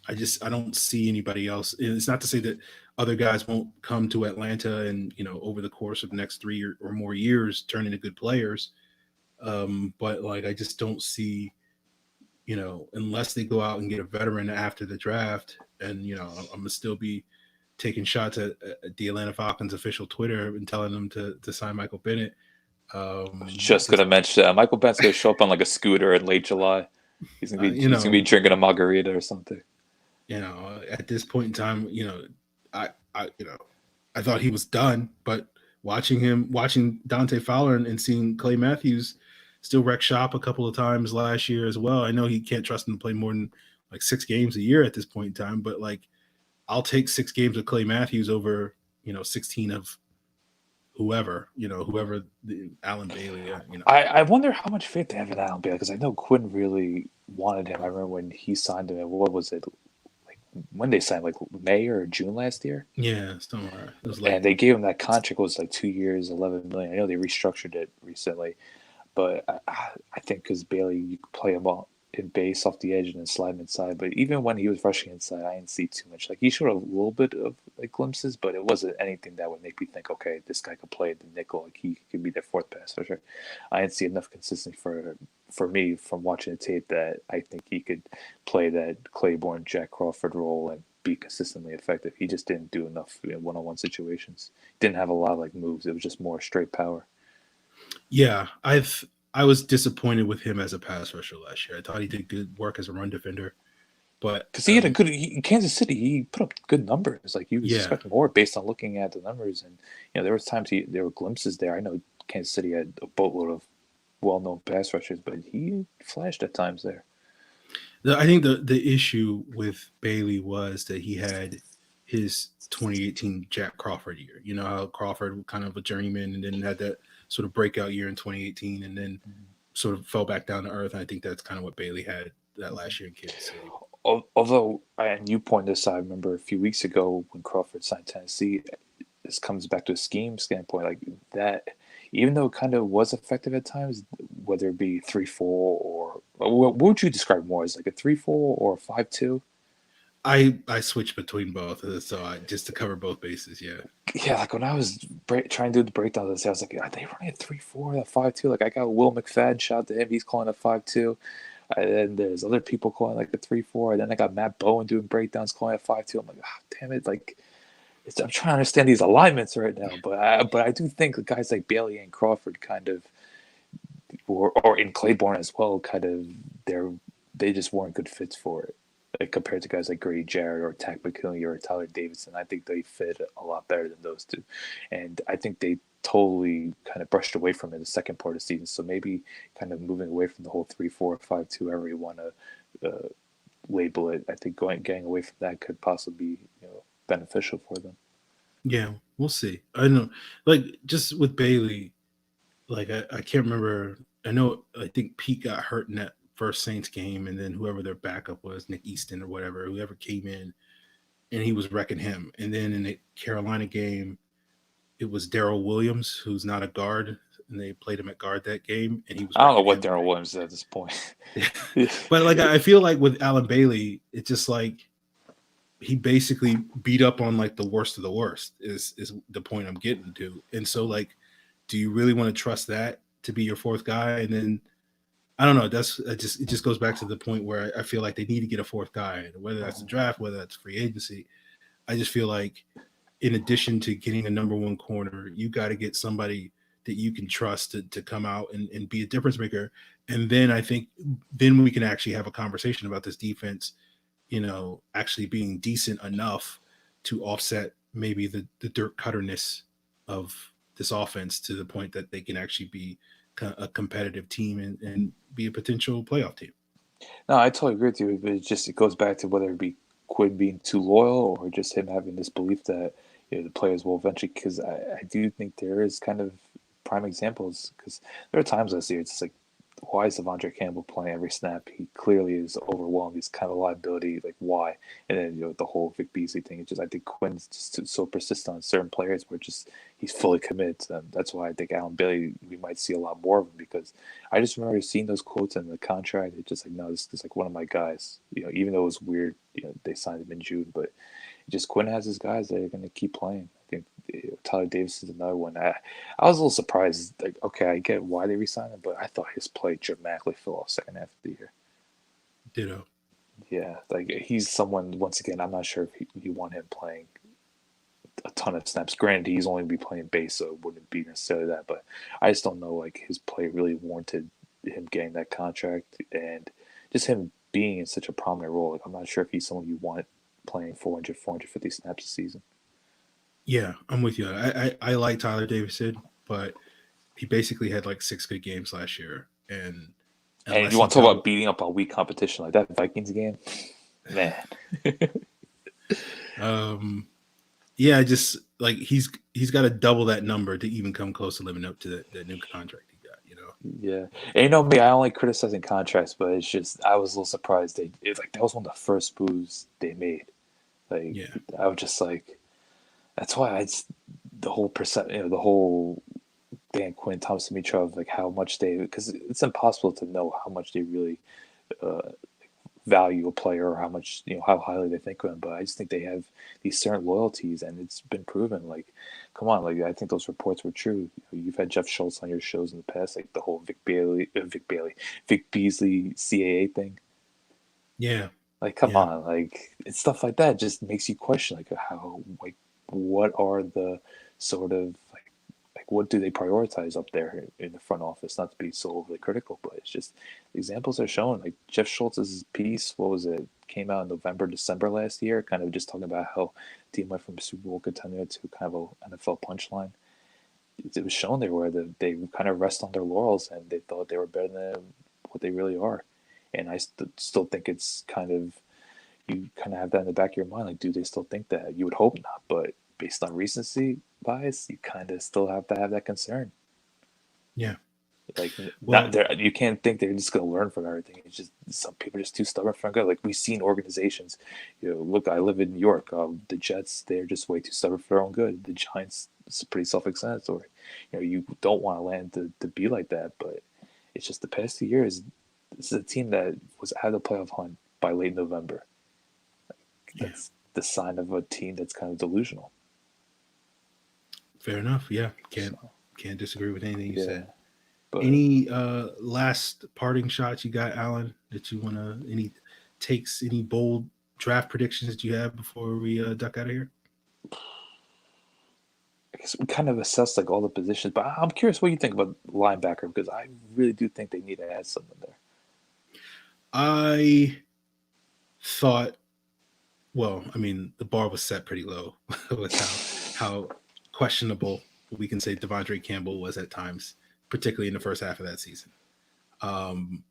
I don't see anybody else. And it's not to say that other guys won't come to Atlanta and, over the course of the next 3 or more years turn into good players. But I just don't see, unless they go out and get a veteran after the draft, and, I'm going to still be taking shots at the Atlanta Falcons official Twitter and telling them to sign Michael Bennett. Just gonna mention that Michael Bennett's gonna show up on a scooter in late July. He's gonna be drinking a margarita or something. At this point in time, I thought he was done, but watching Dante Fowler and seeing Clay Matthews still wreck shop a couple of times last year as well. I know he can't trust him to play more than 6 games a year at this point in time, but I'll take 6 games of Clay Matthews over 16 of whoever Allen Bailey. I wonder how much faith they have in Allen Bailey because I know Quinn really wanted him. I remember when he signed him. What was it? When they signed, May or June last year? Yeah, somewhere. It was and they gave him that contract. It was 2 years, $11 million. I know they restructured it recently, but I think because Bailey, you could play him in base off the edge and then slide him inside. But even when he was rushing inside, I didn't see too much. He showed a little bit of glimpses, but it wasn't anything that would make me think, okay, this guy could play the nickel. He could be their fourth pass for sure. I didn't see enough consistency for me from watching the tape that I think he could play that Claiborne, Jack Crawford role and be consistently effective. He just didn't do enough in one-on-one situations. Didn't have a lot of moves. It was just more straight power. Yeah, I was disappointed with him as a pass rusher last year. I thought he did good work as a run defender, but because he had in Kansas City, he put up good numbers. You was expecting more based on looking at the numbers, and there was times there were glimpses there. I know Kansas City had a boatload of well-known pass rushers, but he flashed at times there. I think the issue with Bailey was that he had his 2018 Jack Crawford year. You know how Crawford was kind of a journeyman and then had that sort of breakout year in 2018 and then sort of fell back down to earth. And I think that's kind of what Bailey had that last year in Kansas City. Although, and you pointed this out, I remember a few weeks ago when Crawford signed Tennessee, this comes back to a scheme standpoint, like that, even though it kind of was effective at times, whether it be 3-4 or what would you describe more as like a 3-4 or a 5-2? I switched between both, so I just to cover both bases. Yeah, Yeah, like when I was trying to do the breakdown of this, I was like, are they running a 3-4 or a 5-2? Like I got Will McFadden, shout out to him, he's calling a 5-2. And then there's other people calling like a 3-4. And then I got Matt Bowen doing breakdowns calling a 5-2. I'm like, oh, damn it! Like I'm trying to understand these alignments right now, but I do think the guys like Bailey and Crawford kind of, or in Claiborne as well, kind of they just weren't good fits for it. Like compared to guys like Grady Jarrett or Tack McKinley or Tyler Davidson, I think they fit a lot better than those two, and I think they totally kind of brushed away from it in the second part of the season. So maybe kind of moving away from the whole 3-4, 5-2, however you want to label it. I think getting away from that could possibly be beneficial for them. yeah, we'll see. I know, like just with Bailey, like I can't remember. I know I think Pete got hurt in that first Saints game, and then whoever their backup was, Nick Easton or whatever, whoever came in, and he was wrecking him. And then in the Carolina game, it was Daryl Williams, who's not a guard, and they played him at guard that game, and he was I don't know wrecking what him. Darrell Williams is at this point. But like I feel like with Alan Bailey, it's just like he basically beat up on like the worst of the worst is the point I'm getting to. And so like, do you really want to trust that to be your fourth guy? And then I don't know. It just goes back to the point where I feel like they need to get a fourth guy, and whether that's the draft, whether that's free agency. I just feel like in addition to getting a number one corner, you got to get somebody that you can trust to come out and be a difference maker. And then I think then we can actually have a conversation about this defense, actually being decent enough to offset maybe the dirt cutterness of this offense to the point that they can actually be a competitive team and be a potential playoff team. No, I totally agree with you. But it goes back to whether it be Quinn being too loyal or just him having this belief that the players will eventually. Because I do think there is kind of prime examples. Because there are times last year it's like, why is Devondre Campbell playing every snap? He clearly is overwhelmed. He's kind of a liability. Like why? And then the whole Vic Beasley thing. It's just I think Quinn's just so persistent on certain players where just he's fully committed to them. That's why I think Alan Bailey we might see a lot more of him because I just remember seeing those quotes in the contract. It's just like no, this is like one of my guys. Even though it was weird, they signed him in June, but just Quinn has his guys that are going to keep playing. I think Tyler Davis is another one. I was a little surprised. Like, okay, I get why they re-signed him, but I thought his play dramatically fell off second half of the year. Ditto. Yeah, like he's someone. Once again, I'm not sure if you want him playing a ton of snaps. Granted, he's only be playing base, so it wouldn't be necessarily that. But I just don't know. Like his play really warranted him getting that contract, and just him being in such a prominent role. Like I'm not sure if he's someone you want playing 400, 450 snaps a season. Yeah, I'm with you. I like Tyler Davidson, but he basically had like 6 good games last year, and And unless you he want to talk double, about beating up on weak competition like that Vikings game, man. um, yeah, just like he's got to double that number to even come close to living up to that new contract he got. Yeah, and me, I only criticizing contracts, but it's just I was a little surprised it's like that was one of the first moves they made. Like Yeah, I was just like, that's why the whole percent, the whole Dan Quinn, Thomas Dimitrov, like how much because it's impossible to know how much they really uh, value a player or how much how highly they think of him. But I just think they have these certain loyalties, and it's been proven. Like, come on, like I think those reports were true. You've had Jeff Schultz on your shows in the past, like the whole Vic Beasley CAA thing. yeah, Like, come yeah, on, like it's stuff like that just makes you question like how like what are the sort of like what do they prioritize up there in the front office? Not to be so overly critical, but it's just the examples are showing. Like Jeff Schultz's piece, what was it? Came out in November, December last year, kind of just talking about how the team went from a Super Bowl contender to kind of a NFL punchline. It was shown there where they kind of rest on their laurels and they thought they were better than what they really are. And I still think it's you kind of have that in the back of your mind. Like, do they still think that? You would hope not, but based on recency bias, you kind of still have to have that concern. Yeah. Like, not Well, there, you can't think they're just going to learn from everything. It's just some people are just too stubborn for good. Like, we've seen organizations, look, I live in New York. The Jets, they're just way too stubborn for their own good. The Giants, it's pretty self-explanatory. You don't want to land to be like that, but it's just the past 2 years. This is a team that was out of the playoff hunt by late November. yeah, That's the sign of a team that's kind of delusional. fair enough. Yeah, So, can't disagree with anything you yeah, said. but Any last parting shots you got, Alan, that you want to, any takes, any bold draft predictions that you have before we duck out of here? I guess we kind of assessed like all the positions. But I'm curious what you think about linebacker, because I really do think they need to add someone there. I thought, well, I mean, the bar was set pretty low with how questionable we can say Devondre Campbell was at times, particularly in the first half of that season. Um,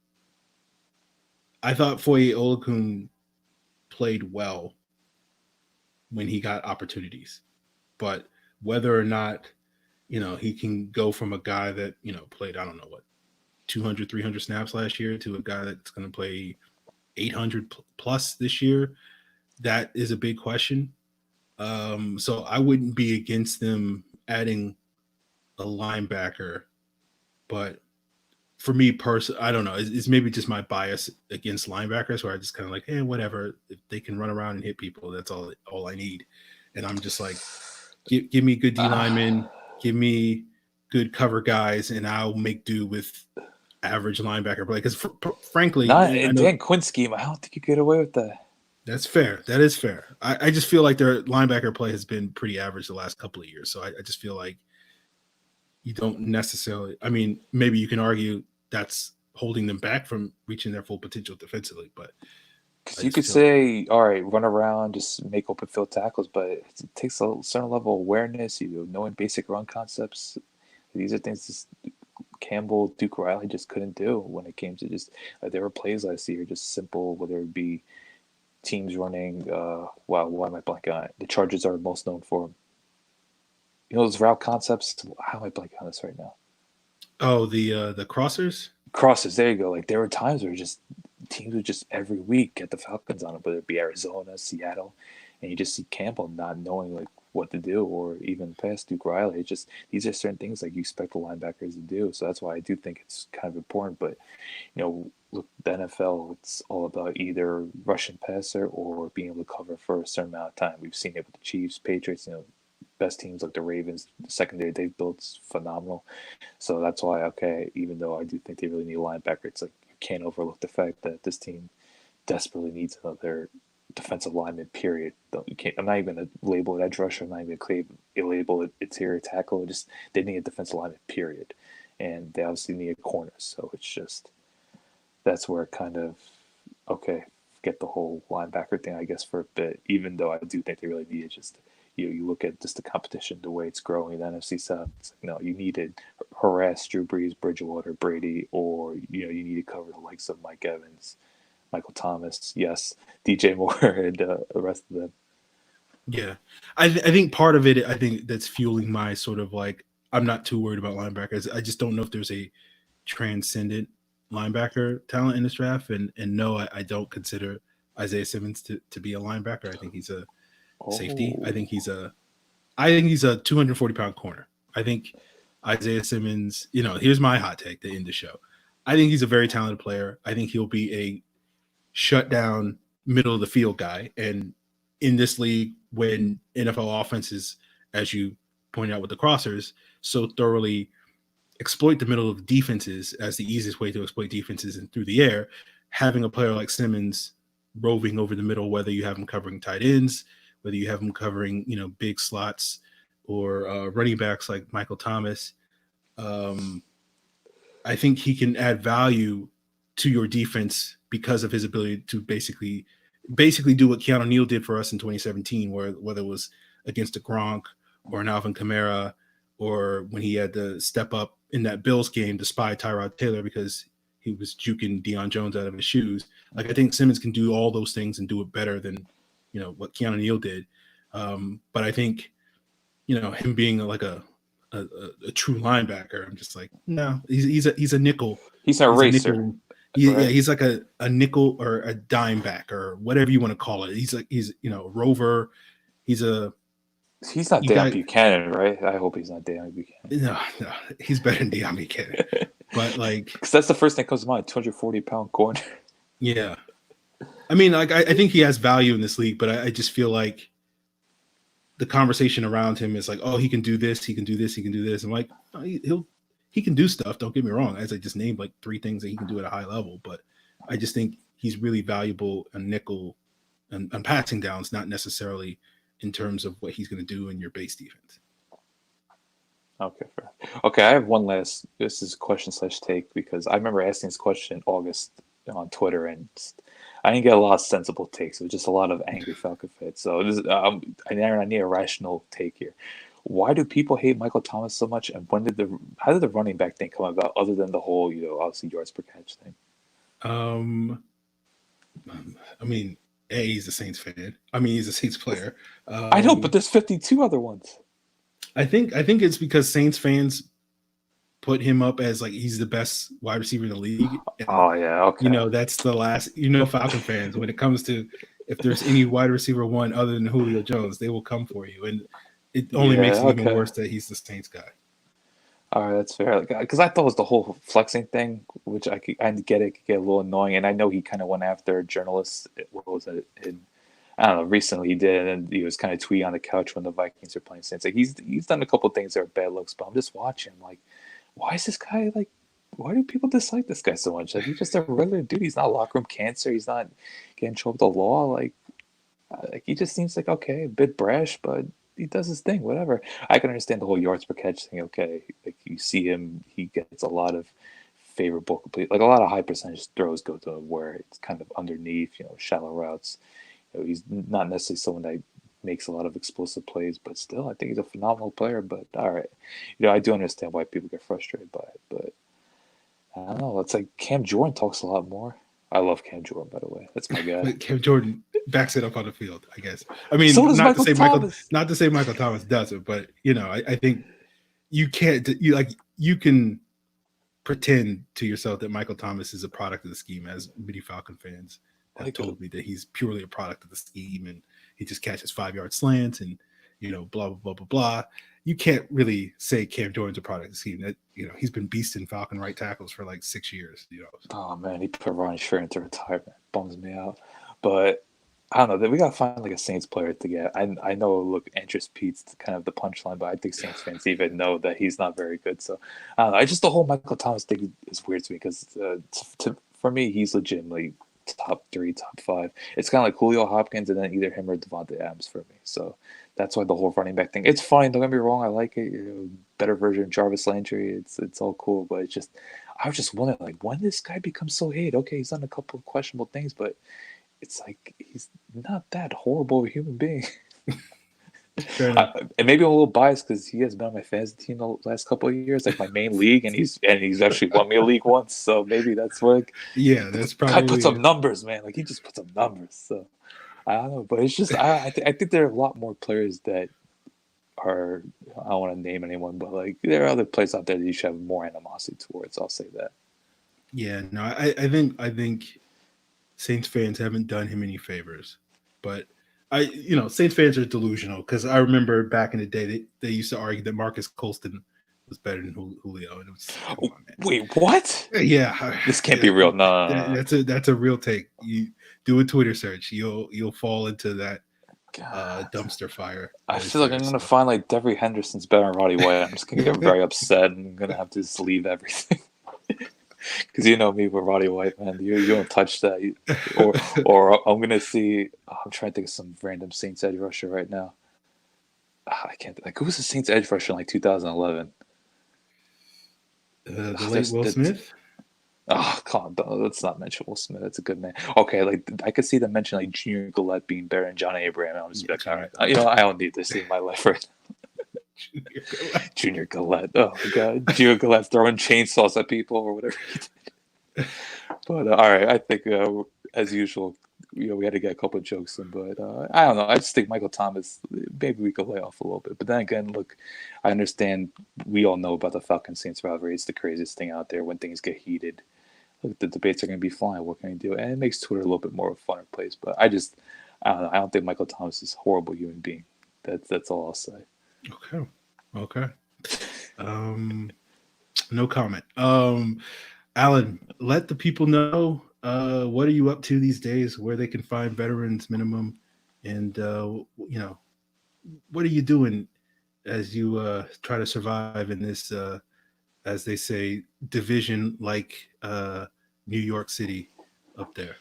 I thought Foye Olakun played well when he got opportunities, but whether or not he can go from a guy that played, I don't know what, 200 300 snaps last year to a guy that's going to play 800 plus this year, that is a big question. So I wouldn't be against them adding a linebacker, but for me personally, I don't know. It's maybe just my bias against linebackers, where I just kind of like, whatever. If they can run around and hit people, that's all I need. And I'm just like, give me good D linemen, give me good cover guys, and I'll make do with average linebacker play. Because frankly, Not and I in know Dan Quinn's scheme. I don't think you get away with that. that's fair. That is fair. I just feel like their linebacker play has been pretty average the last couple of years. So I just feel like you don't necessarily. I mean, maybe you can argue that's holding them back from reaching their full potential defensively, but Because I you just could feel say, all right, run around, just make open field tackles, but it takes a certain level of awareness, knowing basic run concepts. These are things just Campbell, Duke Riley just couldn't do when it came to just there were plays last year, just simple, whether it be teams running. Wow, why am I blanking on it? The Chargers are most known for them. Those route concepts. How am I blanking on this right now? the crossers. Crosses. There you go. Like there were times where just teams would just every week get the Falcons on it, whether it be Arizona, Seattle, and you just see Campbell not knowing like what to do, or even past Duke Riley. It's just these are certain things like you expect the linebackers to do. So that's why I do think it's kind of important. But look, the NFL, it's all about either rushing passer or being able to cover for a certain amount of time. We've seen it with the Chiefs, Patriots, best teams like the Ravens, the secondary they've built is phenomenal. So that's why, okay, even though I do think they really need a linebacker, it's like you can't overlook the fact that this team desperately needs another defensive lineman, period. You can't, I'm not even going to label it edge rusher. I'm not even going to label it interior tackle. Just they need a defensive lineman, period. And they obviously need a corner. So it's just that's where it kind of, okay, forget the whole linebacker thing, I guess, for a bit, even though I do think they really need it. Just you look at just the competition, the way it's growing in the NFC South. It's like, no, you needed harass Drew Brees, Bridgewater, Brady, or you need to cover the likes of Mike Evans, Michael Thomas, yes, DJ Moore, and the rest of them. Yeah, I think part of it, I think that's fueling my sort of like, I'm not too worried about linebackers. I just don't know if there's a transcendent linebacker talent in this draft, and no, I don't consider Isaiah Simmons to be a linebacker. I think he's a safety. Oh, I think he's a 240-pound corner. I think Isaiah Simmons. Here's my hot take to end the show. I think he's a very talented player. I think he'll be a shutdown middle of the field guy, and in this league, when NFL offenses, as you pointed out with the crossers, so thoroughly exploit the middle of defenses as the easiest way to exploit defenses and through the air, having a player like Simmons roving over the middle, whether you have him covering tight ends, whether you have him covering, big slots or running backs like Michael Thomas, I think he can add value to your defense because of his ability to basically do what Keanu Neal did for us in 2017, whether it was against a Gronk or an Alvin Kamara, or when he had to step up in that Bills game to spy Tyrod Taylor because he was juking Deion Jones out of his shoes. Like I think Simmons can do all those things and do it better than what Keanu Neal did. But I think him being like a true linebacker, I'm just like, no, he's a nickel. He's a racer. He's like a nickel or a dime back or whatever you want to call it. He's a rover. He's not Deion Buchanan, right? I hope he's not Deion Buchanan. No, he's better than Deion Buchanan. But like, because that's the first thing that comes to mind, 240-pound corner. Yeah. I mean, like, I think he has value in this league, but I just feel like the conversation around him is like, oh, he can do this, he can do this, he can do this. I'm like, he can do stuff. Don't get me wrong. As I just named like 3 things that he can do at a high level, but I just think he's really valuable a nickel and passing downs, not necessarily in terms of what he's going to do in your base defense. Okay, fair. Okay, I have one last. This is question/take because I remember asking this question in August on Twitter, and I didn't get a lot of sensible takes. It was just a lot of angry Falcon fans. So this is, I need a rational take here. Why do people hate Michael Thomas so much? And how did the running back thing come about? Other than the whole, obviously yards per catch thing. I mean, he's a Saints fan. I mean, he's a Saints player. I know, but there's 52 other ones. I think it's because Saints fans put him up as like he's the best wide receiver in the league. And, oh yeah, okay. That's the last. Falcon fans, when it comes to if there's any wide receiver one other than Julio Jones, they will come for you, and it only makes it even worse that he's the Saints guy. All right, that's fair. Because I thought it was the whole flexing thing, which I get it, could get a little annoying, and I know he kind of went after journalists. What was it? I don't know. Recently, he did, and he was kind of tweeting on the couch when the Vikings are playing Saints. Like he's done a couple things that are bad looks, but I'm just watching. Like, why is this guy like? Why do people dislike this guy so much? Like he's just a regular dude. He's not locker room cancer. He's not getting in trouble with the law. Like he just seems like okay, a bit brash, but he does his thing. Whatever. I can understand the whole yards per catch thing. Okay, like you see him, he gets a lot of favorable complete, like a lot of high percentage throws go to where it's kind of underneath, shallow routes. He's not necessarily someone that makes a lot of explosive plays, but still, I think he's a phenomenal player. But all right, I do understand why people get frustrated by it. But I don't know. It's like Cam Jordan talks a lot more. I love Cam Jordan, by the way. That's my guy. Cam Jordan backs it up on the field, I guess. I mean, so not to say Michael Thomas doesn't, but I think you can't. You can pretend to yourself that Michael Thomas is a product of the scheme, as many Falcon fans have told me that he's purely a product of the scheme and he just catches 5-yard slants and blah blah blah blah blah. You can't really say Cam Jordan's a product of the scheme. That he's been beasting Falcon right tackles for like 6 years. Oh man, he put Ronnie Schreier into retirement. Bums me out. But I don't know. We gotta find like a Saints player to get. I know. Look, Andrews Pete's kind of the punchline, but I think Saints fans even know that he's not very good. So I don't know. Just the whole Michael Thomas thing is weird to me because for me, he's legitimately top 3, top 5. It's kind of like Julio Hopkins and then either him or Devontae Adams for me. So that's why the whole running back thing. It's fine. Don't get me wrong. I like it. Better version of Jarvis Landry. It's all cool. But it's just, I was just wondering, like, when this guy becomes so hate? Okay, he's done a couple of questionable things, but it's like he's not that horrible of a human being. And maybe I'm a little biased because he has been on my fantasy team the last couple of years, like my main league, and he's actually won me a league once. So maybe that's what. Yeah, that's probably. I put some numbers, man. Like he just put some numbers. So I don't know, but it's just I think there are a lot more players that are. I don't want to name anyone, but like there are other players out there that you should have more animosity towards. I'll say that. Yeah, no, I think Saints fans haven't done him any favors, but. Saints fans are delusional because I remember back in the day they used to argue that Marcus Colston was better than Julio. And it was, come on, man. Wait, what? Yeah, this can't be real. No, that's a real take. You do a Twitter search, you'll fall into that dumpster fire. I feel like I'm gonna find like Devery Henderson's better than Roddy White. I'm just gonna get very upset and I'm gonna have to just leave everything. Because you know me with Roddy White, man. You don't touch that. Or I'm going to see – I'm trying to think of some random Saints edge rusher right now. I can't – like, who was the Saints edge rusher in, like, 2011? The late Will Smith? Oh, come on. Let's not mention Will Smith. That's a good man. Okay, like, I could see them mention, like, Junior Gillette being better than John Abraham. And I'll just be like, all right. I don't need this in my life right now. Junior Gillette. Oh my God. Junior Gillette throwing chainsaws at people or whatever he did. But all right, I think as usual, we had to get a couple of jokes in. But I don't know. I just think Michael Thomas, maybe we could lay off a little bit. But then again, look, I understand. We all know about the Falcons Saints rivalry. It's the craziest thing out there when things get heated. Look, the debates are going to be flying. What can you do? And it makes Twitter a little bit more of a funner place. But I don't know. I don't think Michael Thomas is a horrible human being. That's all I'll say. Okay. No comment. Alan, let the people know what are you up to these days, where they can find Veterans Minimum, and what are you doing as you try to survive in this, as they say, division like New York City up there.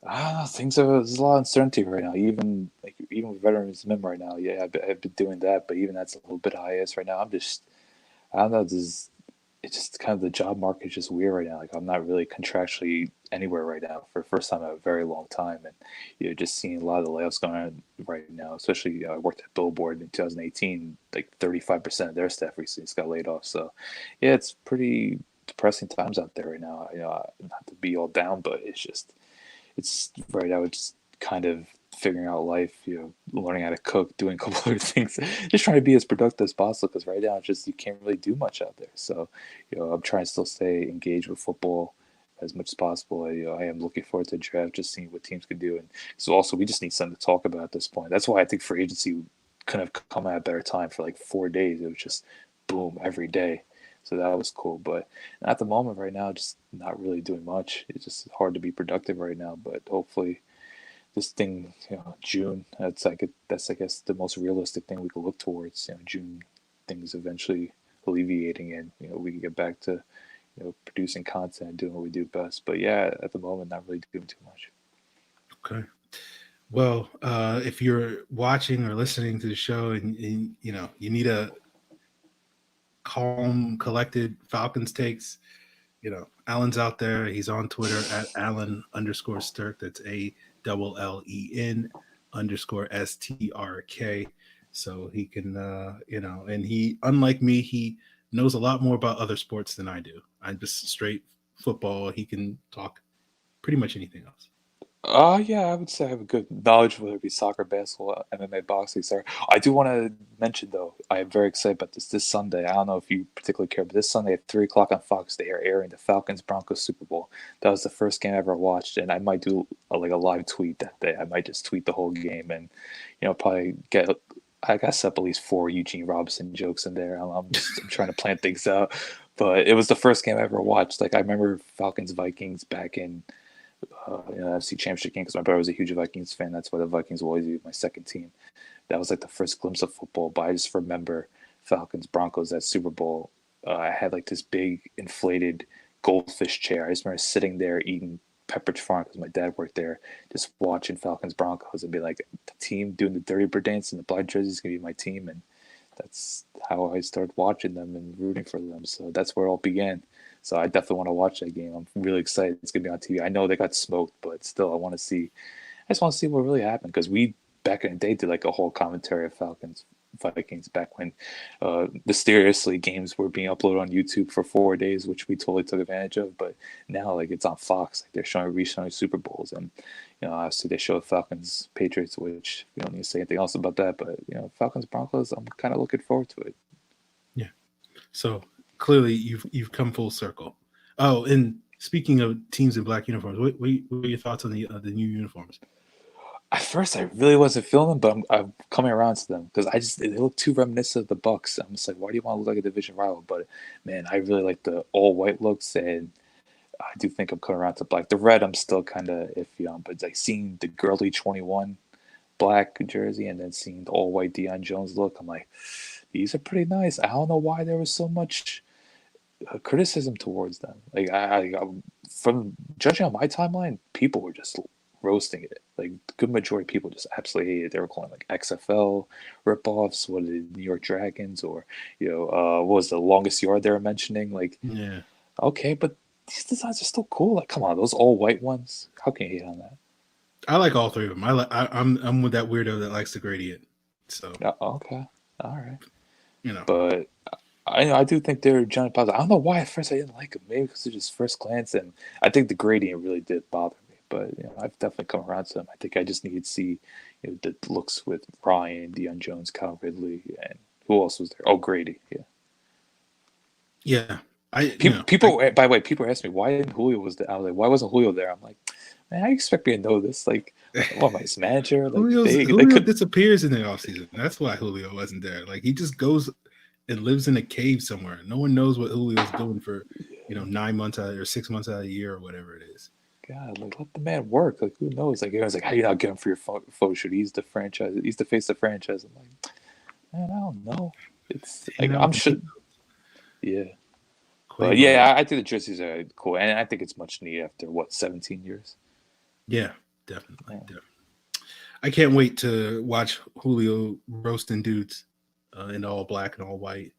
I don't know. There's a lot of uncertainty right now. Even with Veterans Minimum right now. Yeah, I've been doing that, but even that's a little bit hiatus right now. I don't know. It's just kind of the job market is just weird right now. Like I'm not really contractually anywhere right now for the first time in a very long time, and just seeing a lot of the layoffs going on right now. Especially I worked at Billboard in 2018. Like 35% of their staff recently just got laid off. So yeah, it's pretty depressing times out there right now. Not to be all down, but it's right now. It's kind of figuring out life, learning how to cook, doing a couple other things, just trying to be as productive as possible. Because right now, it's just you can't really do much out there. So, I'm trying to still stay engaged with football as much as possible. I am looking forward to the draft, just seeing what teams can do. And so also, we just need something to talk about at this point. That's why I think free agency couldn't have come at a better time for like 4 days. It was just boom every day. So that was cool. But at the moment right now, just not really doing much. It's just hard to be productive right now. But hopefully this thing, June, that's I guess the most realistic thing we could look towards. June, things eventually alleviating, and we can get back to producing content and doing what we do best. But yeah, at the moment, not really doing too much. Okay. Well, if you're watching or listening to the show and you need a calm, collected Falcons takes, Allen's out there. He's on Twitter at Allen_Strk. That's ALLEN_STRK. So he can, and he, unlike me, he knows a lot more about other sports than I do. I'm just straight football. He can talk pretty much anything else. Yeah, I would say I have a good knowledge, whether it be soccer, basketball, MMA, boxing, etc. I do want to mention, though, I am very excited about this Sunday. I don't know if you particularly care, but this Sunday at 3 o'clock on Fox, they are airing the Falcons-Broncos Super Bowl. That was the first game I ever watched, and I might do a live tweet that day. I might just tweet the whole game and, probably get, I guess, up at least 4 Eugene Robinson jokes in there. I'm trying to plan things out. But it was the first game I ever watched. Like, I remember Falcons-Vikings back in NFC Championship game because my brother was a huge Vikings fan. That's why the Vikings will always be my second team. That was like the first glimpse of football. But I just remember Falcons Broncos that Super Bowl. I had like this big inflated goldfish chair. I just remember sitting there eating Pepperidge Farm because my dad worked there, just watching Falcons Broncos and be like, the team doing the dirty bird dance and the black jersey is gonna be my team, and that's how I started watching them and rooting for them. So that's where it all began. So I definitely want to watch that game. I'm really excited. It's gonna be on TV. I know they got smoked, but still, I want to see. I just want to see what really happened because we back in the day did like a whole commentary of Falcons Vikings back when mysteriously games were being uploaded on YouTube for 4 days, which we totally took advantage of. But now like it's on Fox. Like they're reshowing Super Bowls, and obviously they show Falcons Patriots, which we don't need to say anything else about that. But Falcons Broncos, I'm kind of looking forward to it. Yeah. So clearly you've come full circle. Oh, and speaking of teams in black uniforms, what are your thoughts on the new uniforms? At first, I really wasn't feeling them, but I'm coming around to them because they look too reminiscent of the Bucks. I'm just like, why do you want to look like a division rival? But man, I really like the all white looks, and I do think I'm coming around to black. The red, I'm still kind of iffy on, but it's like seeing the girly 21 black jersey and then seeing the all white Deion Jones look, I'm like, these are pretty nice. I don't know why there was so much criticism towards them. Like from judging on my timeline, people were just roasting it. Like the good majority of people just absolutely hated it. They were calling like XFL ripoffs. What are the New York Dragons? Or what was the longest yard they were mentioning? Like, Yeah. Okay, but these designs are still cool. Like, come on, those all white ones. How can you hate on that? I like all three of them. I'm with that weirdo that likes the gradient. So Okay, all right. you know, But I do think they're Johnny positive. I don't know why at first I didn't like him. Maybe because of just first glance, and I think the gradient really did bother me. But I've definitely come around to him. I think I just need to see the looks with Ryan, Deion Jones, Kyle Ridley, and who else was there? Oh, Grady. Yeah. Yeah, People. By the way, people ask me why didn't Julio was there. I was like, why wasn't Julio there? I'm like, man, I expect me to know this. Like, what am I, his manager? Like, Julio disappears in the offseason. That's why Julio wasn't there. Like, he just goes and lives in a cave somewhere. No one knows what Julio's doing for 9 months out or 6 months out of the year or whatever it is. God, like, let the man work. Like, who knows? Like, everyone's like, how you not get him for your photo shoot? He's the franchise. He's the face of the franchise. I'm like, man, I don't know. It's like, I'm sure. Yeah. But yeah, I think the jerseys are cool, and I think it's much needed after 17 years. Yeah, definitely. I can't wait to watch Julio roasting dudes in all black and all white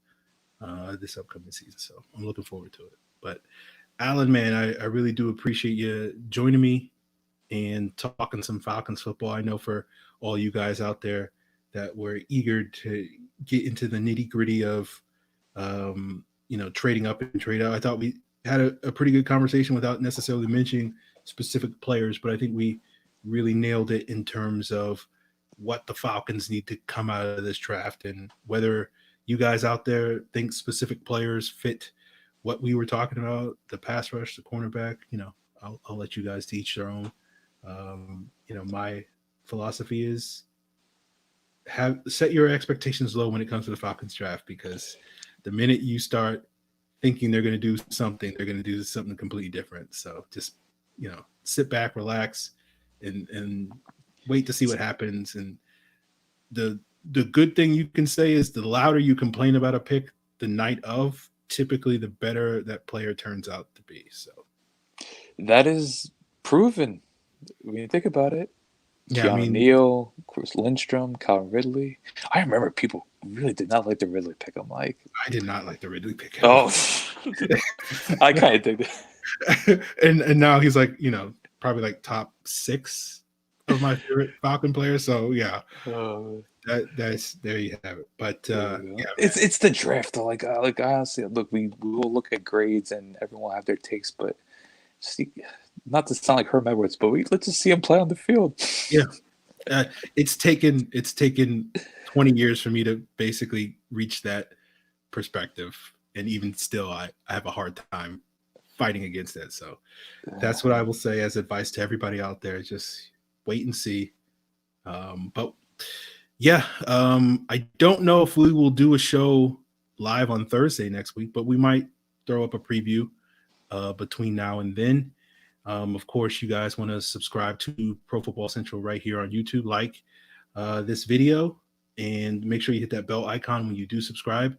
this upcoming season. So I'm looking forward to it. But Allen, man, I really do appreciate you joining me and talking some Falcons football. I know for all you guys out there that were eager to get into the nitty gritty of trading up and trade out. I thought we had a pretty good conversation without necessarily mentioning specific players, but I think we really nailed it in terms of what the Falcons need to come out of this draft, and whether you guys out there think specific players fit what we were talking about, the pass rush, the cornerback. I'll let you guys to each their own. My philosophy is set your expectations low when it comes to the Falcons draft, because the minute you start thinking they're going to do something, they're going to do something completely different. So just, sit back, relax, and wait to see what happens. And the good thing you can say is the louder you complain about a pick the night of, typically the better that player turns out to be. So that is proven when you think about it. Yeah, Keanu Neal, Chris Lindstrom, Calvin Ridley. I remember people really did not like the Ridley pick. I'm like, I did not like the Ridley pick. Oh, I kind of dig that. and now he's like, probably like top 6 of my favorite Falcon players. So yeah, that's there you have it. But it's the draft though. Like honestly, look, we will look at grades and everyone will have their takes, but see, not to sound like Herm Edwards, but let's just see him play on the field. Yeah, it's taken 20 years for me to basically reach that perspective, and even still, I have a hard time fighting against that. So that's what I will say as advice to everybody out there: just wait and see. But yeah, I don't know if we will do a show live on Thursday next week, but we might throw up a preview between now and then. Of course, you guys want to subscribe to Pro Football Central right here on YouTube, like this video, and make sure you hit that bell icon when you do subscribe.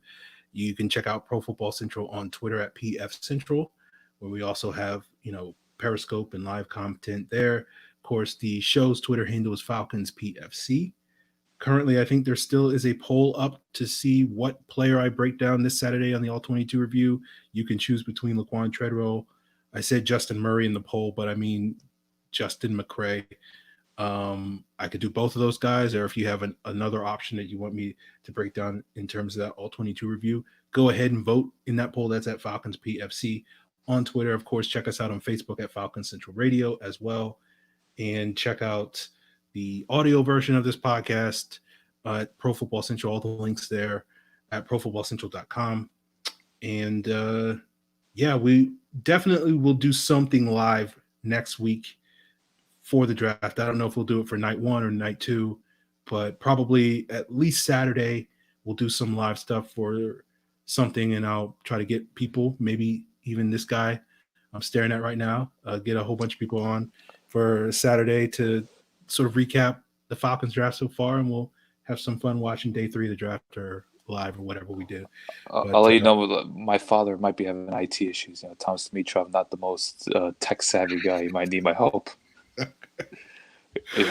You can check out Pro Football Central on Twitter at PF Central, where we also have, Periscope and live content there. Of course, the show's Twitter handle is Falcons PFC. Currently, I think there still is a poll up to see what player I break down this Saturday on the All-22 review. You can choose between Laquan Treadwell. I said Justin Murray in the poll, but I mean Justin McCray. I could do both of those guys, or if you have another option that you want me to break down in terms of that All-22 review, go ahead and vote in that poll. That's at Falcons PFC on Twitter. Of course, check us out on Facebook at Falcons Central Radio as well, and check out the audio version of this podcast at Pro Football Central. All the links there at profootballcentral.com. And we definitely will do something live next week for the draft. I don't know if we'll do it for night 1 or night 2, but probably at least Saturday we'll do some live stuff for something, and I'll try to get people, maybe even this guy I'm staring at right now, get a whole bunch of people on for Saturday to sort of recap the Falcons draft so far, and we'll have some fun watching day 3 of the draft or live or whatever we do. I'll let you know, my father might be having IT issues. Thomas Dimitrov, not the most tech savvy guy. He might need my help.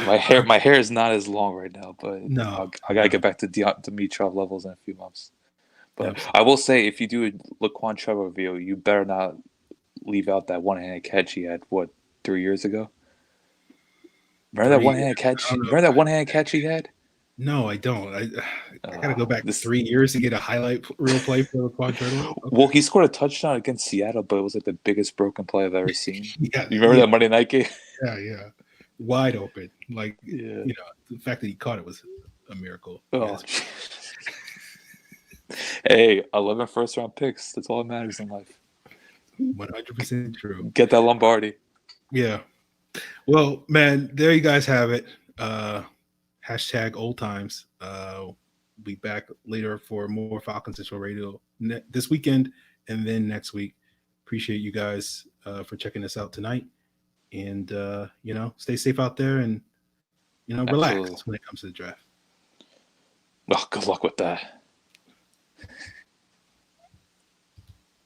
My hair is not as long right now, but no, I gotta get back to Dimitrov levels in a few months. But I will say, if you do a Laquan Treadwell review, you better not leave out that one-handed catch he had 3 years ago. Remember that one-handed catch? Remember that one-handed catch he had? No, I don't. I got to go back This 3 years to get a highlight real play for the quadrillion. Okay. Well, he scored a touchdown against Seattle, but it was like the biggest broken play I've ever seen. Yeah, You remember that Monday night game? yeah. Wide open. Like, Yeah. the fact that he caught it was a miracle. Oh, Yes. hey, 11 first-round picks. That's all that matters in life. 100% true. Get that Lombardi. Yeah. Well, man, there you guys have it. Hashtag old times. Be back later for more Falcons Central Radio this weekend and then next week. Appreciate you guys for checking us out tonight. And, stay safe out there and, relax Absolutely. when it comes to the draft. Oh, good luck with that.